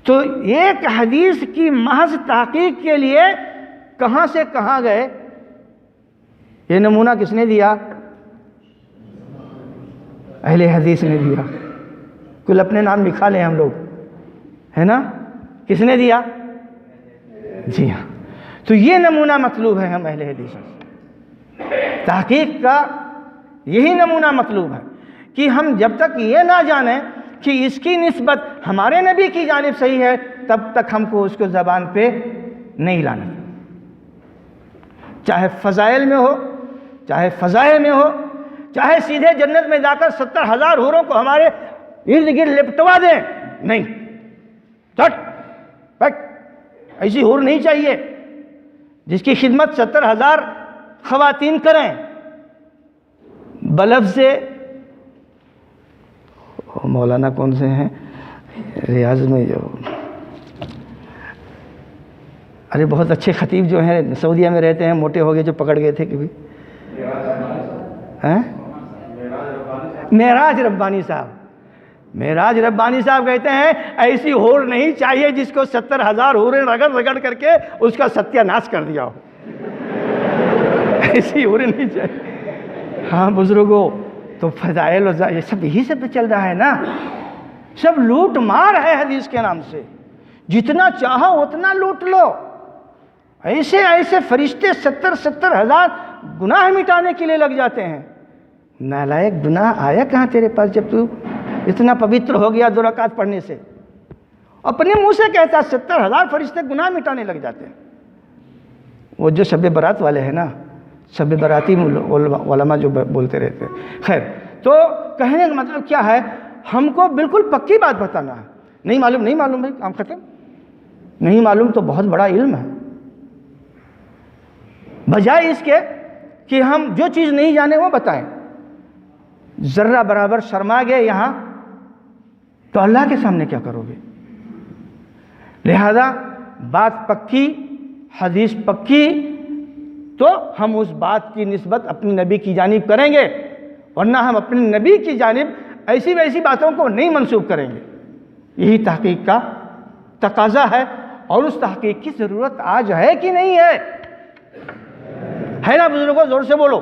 تو ایک حدیث کی محض تحقیق کے لیے کہاں سے کہاں گئے، یہ نمونہ کس نے دیا؟ اہل حدیث نے دیا۔ کل اپنے نام لکھا لیں ہم لوگ، ہے نا؟ کس نے دیا؟ جی ہاں۔ تو یہ نمونہ مطلوب ہے ہم اہل حدیث سے، تحقیق کا یہی نمونہ مطلوب ہے کہ ہم جب تک یہ نہ جانیں کہ اس کی نسبت ہمارے نبی کی جانب صحیح ہے تب تک ہم کو اس کو زبان پہ نہیں لانا، چاہے فضائل میں ہو چاہے فضائل میں ہو، چاہے سیدھے جنت میں جا کر 70,000 حوروں کو ہمارے ارد گرد لپٹوا دیں، نہیں، ایسی حور نہیں چاہیے جس کی خدمت 70,000 خواتین کریں۔ بلب سے مولانا کون سے ہیں ریاض میں، جو ارے بہت اچھے خطیب جو ہیں سعودیہ میں رہتے ہیں، موٹے ہو گئے، جو پکڑ گئے تھے کبھی، معراج ربانی صاحب۔ معراج ربانی صاحب کہتے ہیں ایسی حور نہیں چاہیے جس کو 70,000 حوریں رگڑ کر کے اس کا ستیہ ناش کر دیا ہو، ایسی حوریں نہیں چاہیے۔ ہاں بزرگوں، تو فضائل یہ سب یہی سب چل رہا ہے نا، سب لوٹ مار ہے حدیث کے نام سے، جتنا چاہو اتنا لوٹ لو۔ ایسے فرشتے 70,000 گناہ مٹانے کے لیے لگ جاتے ہیں۔ نالائق، گناہ آیا کہاں تیرے پاس جب تو اتنا پوتر ہو گیا 2 رکعت پڑھنے سے؟ اپنے منہ سے کہتا 70,000 فرشتے گناہ مٹانے لگ جاتے ہیں۔ وہ جو شب برات والے ہیں نا، شب براتی علماء جو بولتے رہتے ہیں۔ خیر، تو کہنے کا مطلب کیا ہے، ہم کو بالکل پکی بات بتانا ہے۔ نہیں معلوم بھائی، کام ختم۔ نہیں معلوم تو بہت بڑا علم ہے، بجائے اس کے کہ ہم جو چیز نہیں جانے وہ بتائیں۔ ذرہ برابر شرما گئے یہاں تو اللہ کے سامنے کیا کرو گے؟ لہذا بات پکی، حدیث پکی، تو ہم اس بات کی نسبت اپنے نبی کی جانب کریں گے، ورنہ ہم اپنے نبی کی جانب ایسی ویسی باتوں کو نہیں منسوب کریں گے۔ یہی تحقیق کا تقاضا ہے، اور اس تحقیق کی ضرورت آج ہے کہ نہیں ہے نا بزرگوں؟ زور سے بولو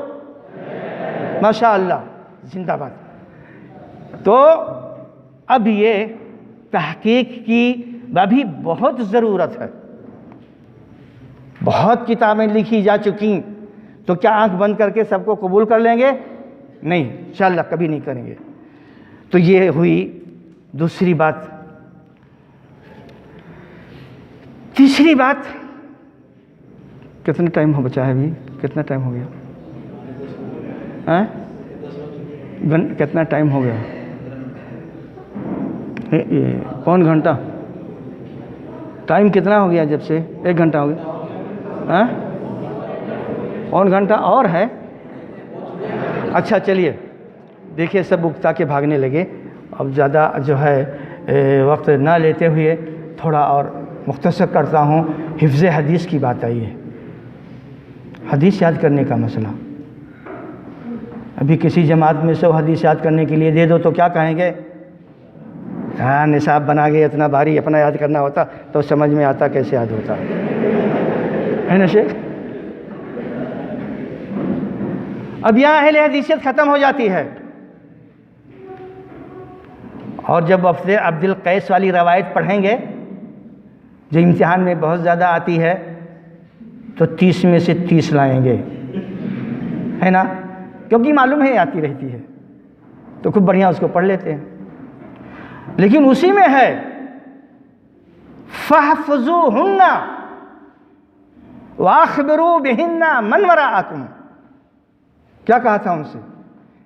ماشاءاللہ، زندہ باد۔ تو اب یہ تحقیق کی ابھی بہت ضرورت ہے، بہت کتابیں لکھی جا چکی، تو کیا آنکھ بند کر کے سب کو قبول کر لیں گے؟ نہیں، انشاءاللہ کبھی نہیں کریں گے۔ تو یہ ہوئی دوسری بات۔ تیسری بات، کتنا ٹائم ہو بچا ہے ابھی؟ کتنا ٹائم ہو گیا؟ کتنا ٹائم ہو گیا؟ کون گھنٹہ؟ ٹائم کتنا ہو گیا جب سے؟ 1 گھنٹہ ہو گیا؟ پون گھنٹہ اور ہے؟ اچھا چلیے، دیکھیے سب اکتا کے بھاگنے لگے، اب زیادہ جو ہے وقت نہ لیتے ہوئے تھوڑا اور مختصر کرتا ہوں۔ حفظ حدیث کی بات آئی ہے، حدیث یاد کرنے کا مسئلہ۔ ابھی کسی جماعت میں سے حدیث یاد کرنے کے لیے دے دو تو کیا کہیں گے؟ ہاں نصاب بنا کے اتنا بھاری اپنا یاد کرنا ہوتا تو سمجھ میں آتا، کیسے یاد ہوتا ہے نا شیخ؟ اب یہاں اہل حدیثیت ختم ہو جاتی ہے، اور جب وفد عبد القیس والی روایت پڑھیں گے جو امتحان میں بہت زیادہ آتی ہے تو 30 میں سے 30 لائیں گے، ہے نا؟ کیونکہ معلوم ہے آتی رہتی ہے تو خوب بڑھیا اس کو پڑھ لیتے ہیں۔ لیکن اسی میں ہے فَاحْفَظُوهُنَّ وَأَخْبِرُوا بِهِنَّ مَنْ وَرَاءَكُمْ، کیا کہا تھا ان سے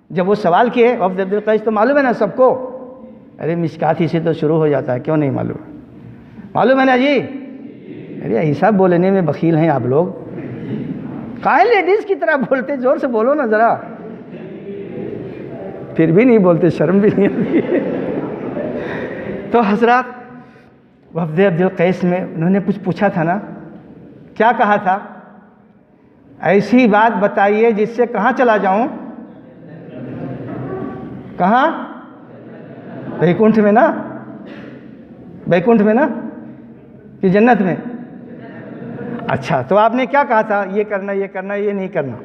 جب وہ سوال کیے؟ وفد عبد القیس تو معلوم ہے نا سب کو، ارے مشکات ہی سے تو شروع ہو جاتا ہے، کیوں نہیں معلوم؟ معلوم ہے نا جی؟ ارے حساب بولنے میں بخیل ہیں آپ لوگ، کائیں لیڈیز کی طرح بولتے؟ زور سے بولو نا ذرا، پھر بھی نہیں بولتے، شرم بھی نہیں آتی۔ تو حضرات وفد عبد القیس میں انہوں نے کچھ پوچھا تھا نا، کیا کہا تھا؟ ایسی بات بتائیے جس سے کہاں چلا جاؤں؟ کہاں؟ بیکنٹھ میں نا؟ بیکنٹھ میں نا کہ جنت میں؟ اچھا تو آپ نے کیا کہا تھا؟ یہ کرنا، یہ کرنا، یہ نہیں کرنا،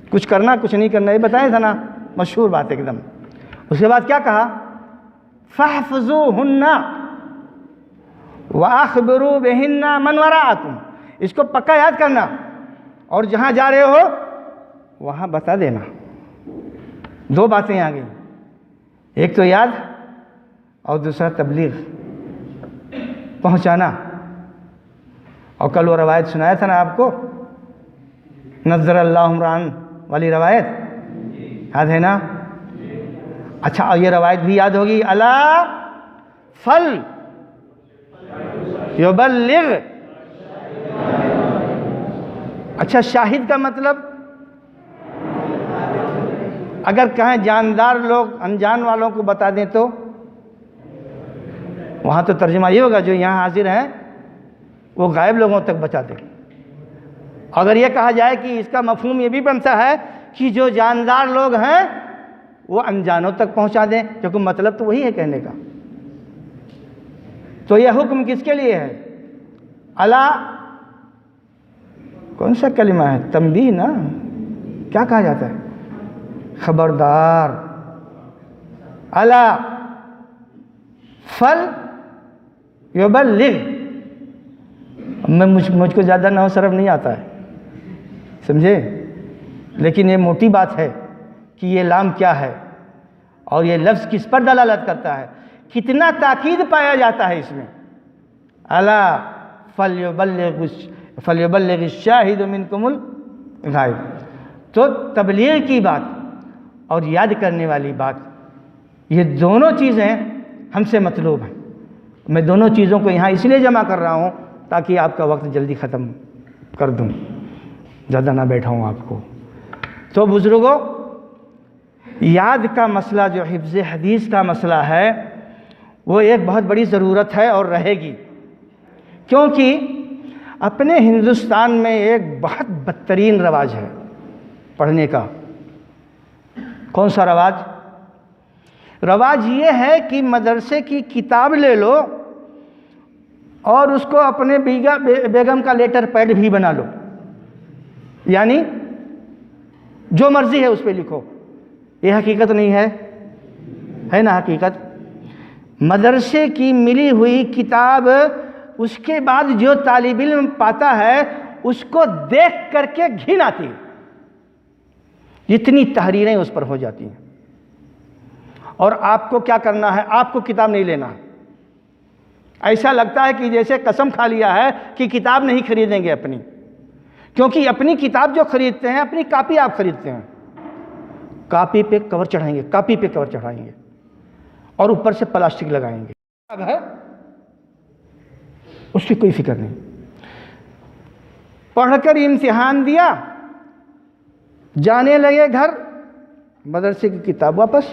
کچھ کرنا کچھ نہیں کرنا، یہ بتایا تھا نا، مشہور بات ایک دم۔ اس کے بعد کیا کہا؟ فَاحْفَظُوهُنَّ وَأَخْبِرُوا بِهِنَّ مَنْ وَرَاءَكُمْ، اس کو پکا یاد کرنا، اور جہاں جا رہے ہو وہاں بتا دینا۔ دو باتیں آ گئیں، ایک تو یاد اور دوسرا تبلیغ، پہنچانا۔ اور کل وہ روایت سنایا تھا نا آپ کو، نظر اللہ عمران والی روایت، یاد ہے نا؟ اچھا اور یہ روایت بھی یاد ہوگی، الا فل یبلغ۔ اچھا شاہد کا مطلب اگر کہیں جاندار لوگ انجان والوں کو بتا دیں تو وہاں تو ترجمہ یہ ہوگا جو یہاں حاضر ہیں وہ غائب لوگوں تک بتا دیں۔ اگر یہ کہا جائے کہ اس کا مفہوم یہ بھی بنتا ہے کہ جو جاندار لوگ ہیں وہ انجانوں تک پہنچا دیں، کیونکہ مطلب تو وہی ہے کہنے کا۔ تو یہ حکم کس کے لیے ہے؟ الا، کون سا کلمہ ہے؟ تنبیہ نا؟ کیا کہا جاتا ہے؟ خبردار۔ الا فل یبلغ، مجھ کو زیادہ نحو صرف نہیں آتا ہے، سمجھے؟ لیکن یہ موٹی بات ہے کہ یہ لام کیا ہے اور یہ لفظ کس پر دلالت کرتا ہے، کتنا تاکید پایا جاتا ہے اس میں۔ الا فلیبلغ الشاہد منکم الغائب۔ تو تبلیغ کی بات اور یاد کرنے والی بات، یہ دونوں چیزیں ہم سے مطلوب ہیں۔ میں دونوں چیزوں کو یہاں اس لیے جمع کر رہا ہوں تاکہ آپ کا وقت جلدی ختم کر دوں، زیادہ نہ بیٹھاؤں آپ کو۔ تو بزرگوں، یاد کا مسئلہ جو حفظ حدیث کا مسئلہ ہے وہ ایک بہت بڑی ضرورت ہے اور رہے گی، کیونکہ اپنے ہندوستان میں ایک بہت بدترین رواج ہے پڑھنے کا۔ کون سا رواج؟ رواج یہ ہے کہ مدرسے کی کتاب لے لو اور اس کو اپنے بیگم کا لیٹر پیڈ بھی بنا لو، یعنی جو مرضی ہے اس پہ لکھو۔ یہ حقیقت نہیں ہے، ہے نا حقیقت؟ مدرسے کی ملی ہوئی کتاب اس کے بعد جو طالب علم پاتا ہے اس کو دیکھ کر کے گھن آتی ہے، جتنی تحریریں اس پر ہو جاتی ہیں۔ اور آپ کو کیا کرنا ہے؟ آپ کو کتاب نہیں لینا ہے۔ ایسا لگتا ہے کہ جیسے قسم کھا لیا ہے کہ کتاب نہیں خریدیں گے اپنی، کیونکہ اپنی کتاب جو خریدتے ہیں اپنی کاپی آپ خریدتے ہیں، کاپی پہ کور چڑھائیں گے، کاپی پہ کور چڑھائیں گے اور اوپر سے پلاسٹک لگائیں گے، اب ہے اس کی کوئی فکر نہیں۔ پڑھ کر امتحان دیا، جانے لگے گھر، مدرسے کی کتاب واپس،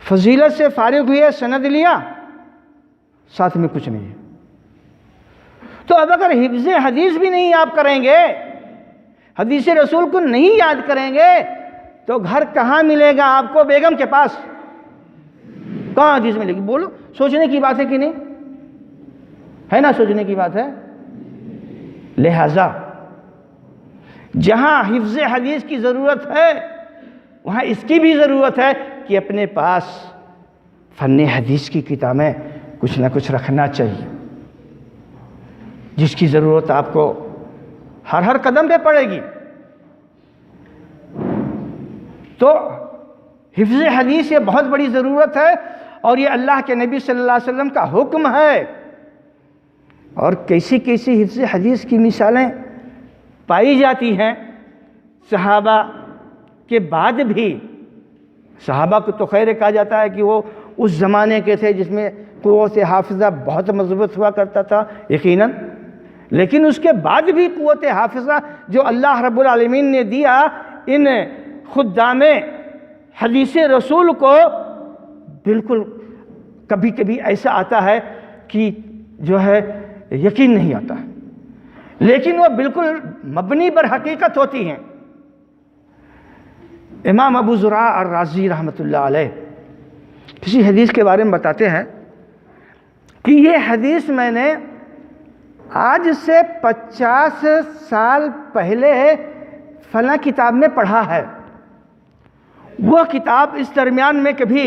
فضیلت سے فارغ ہوئے، سند لیا، ساتھ میں کچھ نہیں ہے۔ تو اب اگر حفظ حدیث بھی نہیں آپ کریں گے، حدیث رسول کو نہیں یاد کریں گے، تو گھر کہاں ملے گا آپ کو؟ بیگم کے پاس کہاں حدیث ملے گی؟ بولو، سوچنے کی بات ہے کہ نہیں ہے؟ نا سوچنے کی بات ہے۔ لہذا جہاں حفظ حدیث کی ضرورت ہے وہاں اس کی بھی ضرورت ہے کہ اپنے پاس فن حدیث کی کتابیں کچھ نہ کچھ رکھنا چاہیے، جس کی ضرورت آپ کو ہر قدم پہ پڑے گی۔ تو حفظ حدیث یہ بہت بڑی ضرورت ہے، اور یہ اللہ کے نبی صلی اللہ علیہ وسلم کا حکم ہے۔ اور کیسی کیسی حفظ حدیث کی مثالیں پائی جاتی ہیں صحابہ کے بعد بھی۔ صحابہ کو تو خیر کہا جاتا ہے کہ وہ اس زمانے کے تھے جس میں قوت حافظہ بہت مضبوط ہوا کرتا تھا، یقیناً، لیکن اس کے بعد بھی قوت حافظہ جو اللہ رب العالمین نے دیا ان خدام حدیث رسول کو، بالکل کبھی کبھی ایسا آتا ہے کہ جو ہے یقین نہیں آتا ہے، لیکن وہ بالکل مبنی بر حقیقت ہوتی ہیں۔ امام ابو زرع الرازی رحمۃ اللہ علیہ کسی حدیث کے بارے میں بتاتے ہیں کہ یہ حدیث میں نے آج سے 50 سال پہلے فلاں کتاب میں پڑھا ہے، وہ کتاب اس درمیان میں کبھی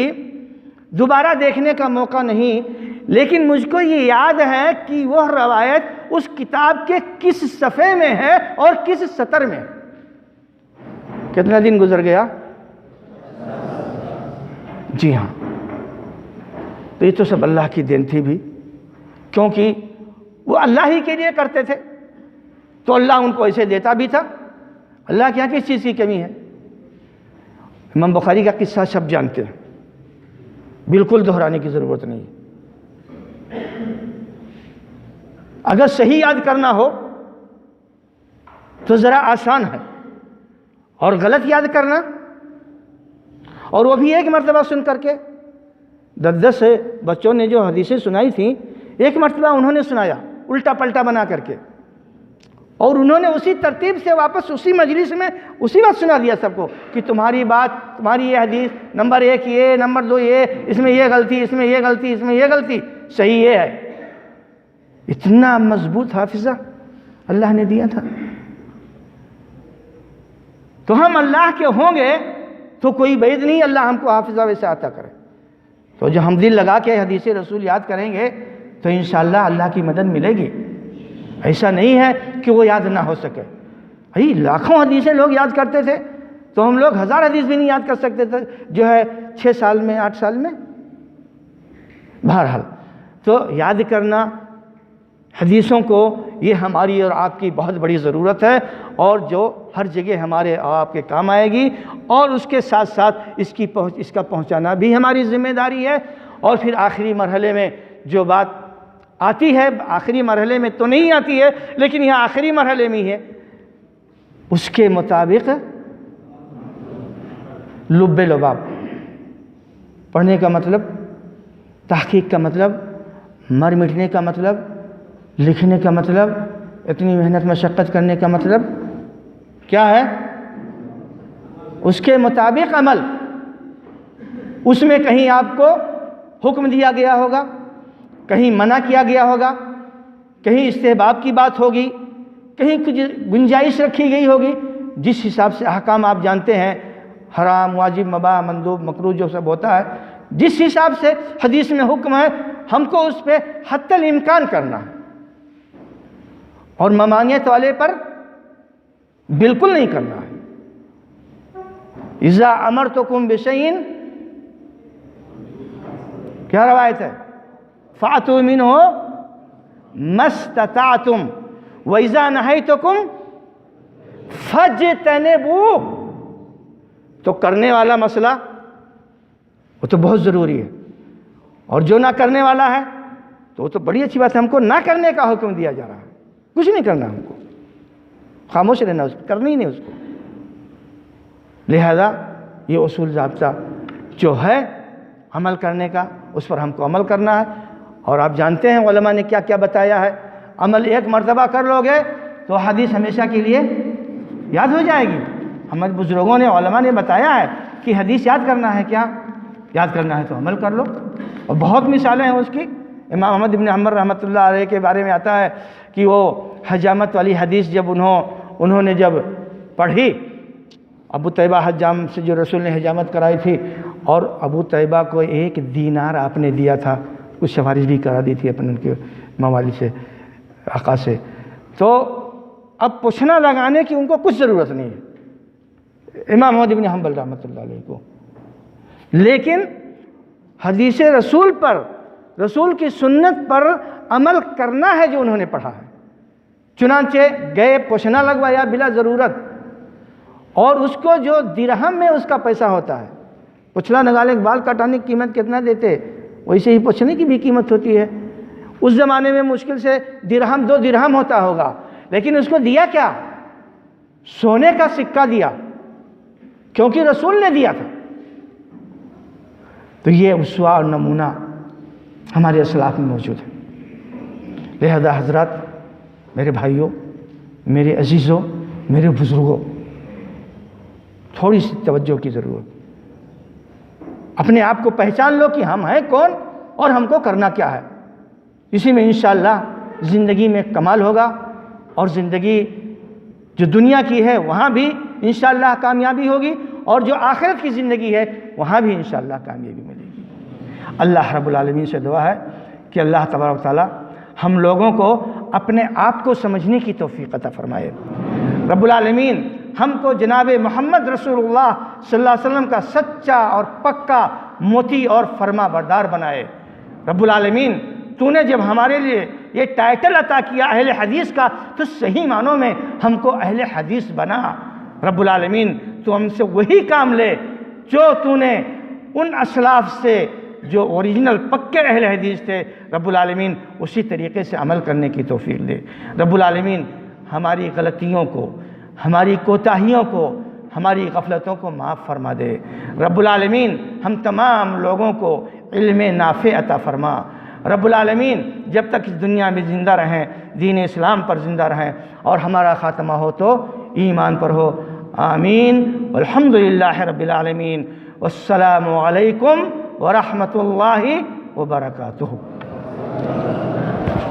دوبارہ دیکھنے کا موقع نہیں، لیکن مجھ کو یہ یاد ہے کہ وہ روایت اس کتاب کے کس صفحے میں ہے اور کس سطر میں۔ کتنا دن گزر گیا؟ جی ہاں، تو یہ تو سب اللہ کی دین تھی بھی، کیونکہ وہ اللہ ہی کے لیے کرتے تھے، تو اللہ ان کو ایسے دیتا بھی تھا۔ اللہ کے یہاں کس چیز کی کمی ہے؟ امام بخاری کا قصہ سب جانتے ہیں، بالکل دہرانے کی ضرورت نہیں ہے۔ اگر صحیح یاد کرنا ہو تو ذرا آسان ہے، اور غلط یاد کرنا، اور وہ بھی ایک مرتبہ سن کر کے، 10 بچوں نے جو حدیثیں سنائی تھیں، ایک مرتبہ انہوں نے سنایا الٹا پلٹا بنا کر کے، اور انہوں نے اسی ترتیب سے واپس اسی مجلس میں اسی وقت سنا دیا سب کو کہ تمہاری بات، تمہاری یہ حدیث نمبر 1 یہ، نمبر 2 یہ، اس میں یہ غلطی، اس میں یہ غلطی، اس میں یہ غلطی، صحیح یہ ہے۔ اتنا مضبوط حافظہ اللہ نے دیا تھا۔ تو ہم اللہ کے ہوں گے تو کوئی بعید نہیں اللہ ہم کو حافظہ ویسے عطا کرے۔ تو جو ہم دل لگا کے حدیث رسول یاد کریں گے تو انشاءاللہ اللہ کی مدد ملے گی۔ ایسا نہیں ہے کہ وہ یاد نہ ہو سکے، بھائی لاکھوں حدیثیں لوگ یاد کرتے تھے، تو ہم لوگ 1000 حدیث بھی نہیں یاد کر سکتے تھے جو ہے 6 سال میں 8 سال میں۔ بہرحال تو یاد کرنا حدیثوں کو یہ ہماری اور آپ کی بہت بڑی ضرورت ہے، اور جو ہر جگہ ہمارے اور آپ کے کام آئے گی، اور اس کے ساتھ ساتھ اس کا پہنچانا بھی ہماری ذمہ داری ہے۔ اور پھر آخری مرحلے میں جو بات آتی ہے، آخری مرحلے میں تو نہیں آتی ہے لیکن یہاں آخری مرحلے میں ہی ہے، اس کے مطابق لب لباب پڑھنے کا مطلب، تحقیق کا مطلب، مر مٹنے کا مطلب، لکھنے کا مطلب، اتنی محنت مشقت کرنے کا مطلب کیا ہے؟ اس کے مطابق عمل۔ اس میں کہیں آپ کو حکم دیا گیا ہوگا، کہیں منع کیا گیا ہوگا، کہیں استحباب کی بات ہوگی، کہیں کچھ گنجائش رکھی گئی ہوگی، جس حساب سے احکام آپ جانتے ہیں، حرام، واجب، مباح، مندوب، مکروہ جو سب ہوتا ہے، جس حساب سے حدیث میں حکم ہے، ہم کو اس پہ حتی الامکان کرنا ہے، اور ممانعت والے پر بالکل نہیں کرنا ہے۔ اذا امرتکم بشیء، کیا روایت ہے؟ فَأْتُوا مِنْهُ مَا اسْتَطَعْتُمْ وَإِذَا نَهَيْتُكُمْ فَاجْتَنِبُوهُ۔ تو کرنے والا مسئلہ وہ تو بہت ضروری ہے، اور جو نہ کرنے والا ہے تو وہ تو بڑی اچھی بات ہے، ہم کو نہ کرنے کا حکم دیا جا رہا ہے، کچھ نہیں کرنا ہم کو۔ خاموش رہنا، کرنا ہی نہیں اس کو۔ لہذا یہ اصول ضابطہ جو ہے عمل کرنے کا، اس پر ہم کو عمل کرنا ہے۔ اور آپ جانتے ہیں علماء نے کیا کیا بتایا ہے، عمل ایک مرتبہ کر لو گے تو حدیث ہمیشہ کے لیے یاد ہو جائے گی۔ ہمارے بزرگوں نے، علماء نے بتایا ہے کہ حدیث یاد کرنا ہے، کیا یاد کرنا ہے تو عمل کر لو۔ اور بہت مثالیں ہیں اس کی۔ امام احمد بن حنبل رحمۃ اللہ علیہ کے بارے میں آتا ہے کہ وہ حجامت والی حدیث جب انہوں نے جب پڑھی، ابو طیبہ حجام سے جو رسول نے حجامت کرائی تھی، اور ابو طیبہ کو 1 دینار آپ نے دیا تھا، کچھ سفارش بھی کرا دی تھی اپنے ان کے موالی سے، آقا سے، تو اب پوچھنا لگانے کی ان کو کچھ ضرورت نہیں ہے امام احمد بن حنبل رحمۃ اللہ علیہ کو، لیکن حدیث رسول پر، رسول کی سنت پر عمل کرنا ہے جو انہوں نے پڑھا ہے۔ چنانچہ گئے، پوچھنا لگوایا بلا ضرورت، اور اس کو جو درہم میں اس کا پیسہ ہوتا ہے، پوچھلا نگالے بال کٹانے کی قیمت کتنا دیتے، ویسے ہی پوچھنے کی بھی قیمت ہوتی ہے۔ اس زمانے میں مشکل سے درہم 2 درہم ہوتا ہوگا، لیکن اس کو دیا کیا؟ سونے کا سکہ دیا، کیونکہ رسول نے دیا تھا۔ تو یہ اسوہ اور نمونہ ہمارے اسلاف میں موجود ہے۔ لہذا حضرات، میرے بھائیوں، میرے عزیزوں، میرے بزرگوں، تھوڑی سی توجہ کی ضرورت۔ اپنے آپ کو پہچان لو کہ ہم ہیں کون اور ہم کو کرنا کیا ہے۔ اسی میں انشاءاللہ زندگی میں کمال ہوگا، اور زندگی جو دنیا کی ہے وہاں بھی انشاءاللہ کامیابی ہوگی، اور جو آخرت کی زندگی ہے وہاں بھی انشاءاللہ کامیابی ملے گی۔ اللہ رب العالمین سے دعا ہے کہ اللہ تبارک و تعالی ہم لوگوں کو اپنے آپ کو سمجھنے کی توفیق عطا فرمائے۔ رب العالمین ہم کو جناب محمد رسول اللہ صلی اللہ علیہ وسلم کا سچا اور پکا موتی اور فرما بردار بنائے۔ رب العالمین تو نے جب ہمارے لیے یہ ٹائٹل عطا کیا اہل حدیث کا، تو صحیح معنوں میں ہم کو اہل حدیث بنا۔ رب العالمین تو ہم سے وہی کام لے جو تو نے ان اسلاف سے جو اوریجنل پکے اہل حدیث تھے، رب العالمین اسی طریقے سے عمل کرنے کی توفیق دے۔ رب العالمین ہماری غلطیوں کو، ہماری کوتاہیوں کو، ہماری غفلتوں کو معاف فرما دے۔ رب العالمین ہم تمام لوگوں کو علم نافع عطا فرما۔ رب العالمین جب تک اس دنیا میں زندہ رہیں، دین اسلام پر زندہ رہیں، اور ہمارا خاتمہ ہو تو ایمان پر ہو۔ آمین۔ والحمدللہ رب العالمین۔ والسلام علیکم ورحمۃ اللہ وبرکاتہ۔